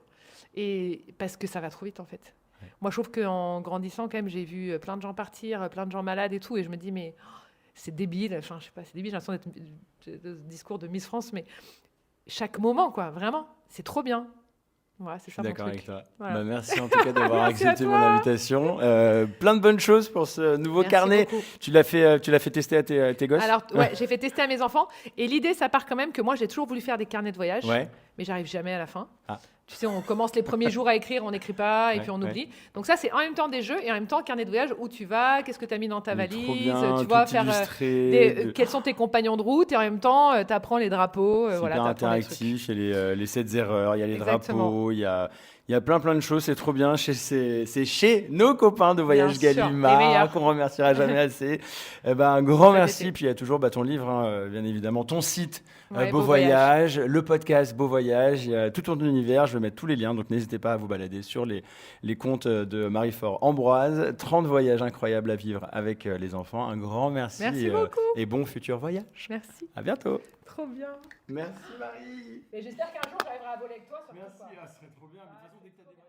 Et parce que ça va trop vite, en fait. Moi, je trouve qu'en grandissant, quand même, j'ai vu plein de gens partir, plein de gens malades et tout, et je me dis, mais c'est débile. Enfin, je sais pas, c'est débile, j'ai l'impression d'être le discours de Miss France, mais chaque moment, quoi, vraiment, c'est trop bien. Voilà, c'est Je suis ça mon d'accord truc. avec toi. Voilà. Bah, merci en tout cas d'avoir Merci à accepté mon toi. invitation. Plein de bonnes choses pour ce nouveau Merci carnet. beaucoup. Tu l'as fait tester à tes gosses. Alors, ouais, j'ai fait tester à mes enfants, et l'idée, ça part quand même que moi, j'ai toujours voulu faire des carnets de voyage, Ouais. mais j'arrive jamais à la fin. Ah. Tu sais, on commence les premiers jours à écrire, on n'écrit pas, et Ouais, puis on ouais. oublie. Donc ça, c'est en même temps des jeux, et en même temps, carnet de voyage, où tu vas, qu'est-ce que tu as mis dans ta Mais valise, trop bien, tu vois, tout faire illustré, quels sont tes compagnons de route, et en même temps, tu apprends les drapeaux. super Voilà, t'apprends des trucs. interactif. Il y a les 7 erreurs, il y a les Exactement. drapeaux, il y a plein de choses. C'est trop bien. C'est chez nos copains de Voyage Bien sûr, les Gallimard meilleurs. qu'on remerciera jamais assez. Un grand Ça merci. fait Puis il y a toujours ton livre, hein, bien évidemment, ton site Ouais, Beau Beau Voyage, le podcast Beau Voyage. Il y a tout ton univers. Je vais mettre tous les liens. Donc n'hésitez pas à vous balader sur les comptes de Marie-Fort Ambroise. 30 voyages incroyables à vivre avec les enfants. Un grand merci. Merci beaucoup. Et bon futur voyage. Merci. À bientôt. Trop bien. Merci Marie. Et j'espère qu'un jour, j'arriverai à voler avec toi. Merci, ça serait trop bien. Mais de toute façon, dès que t'as des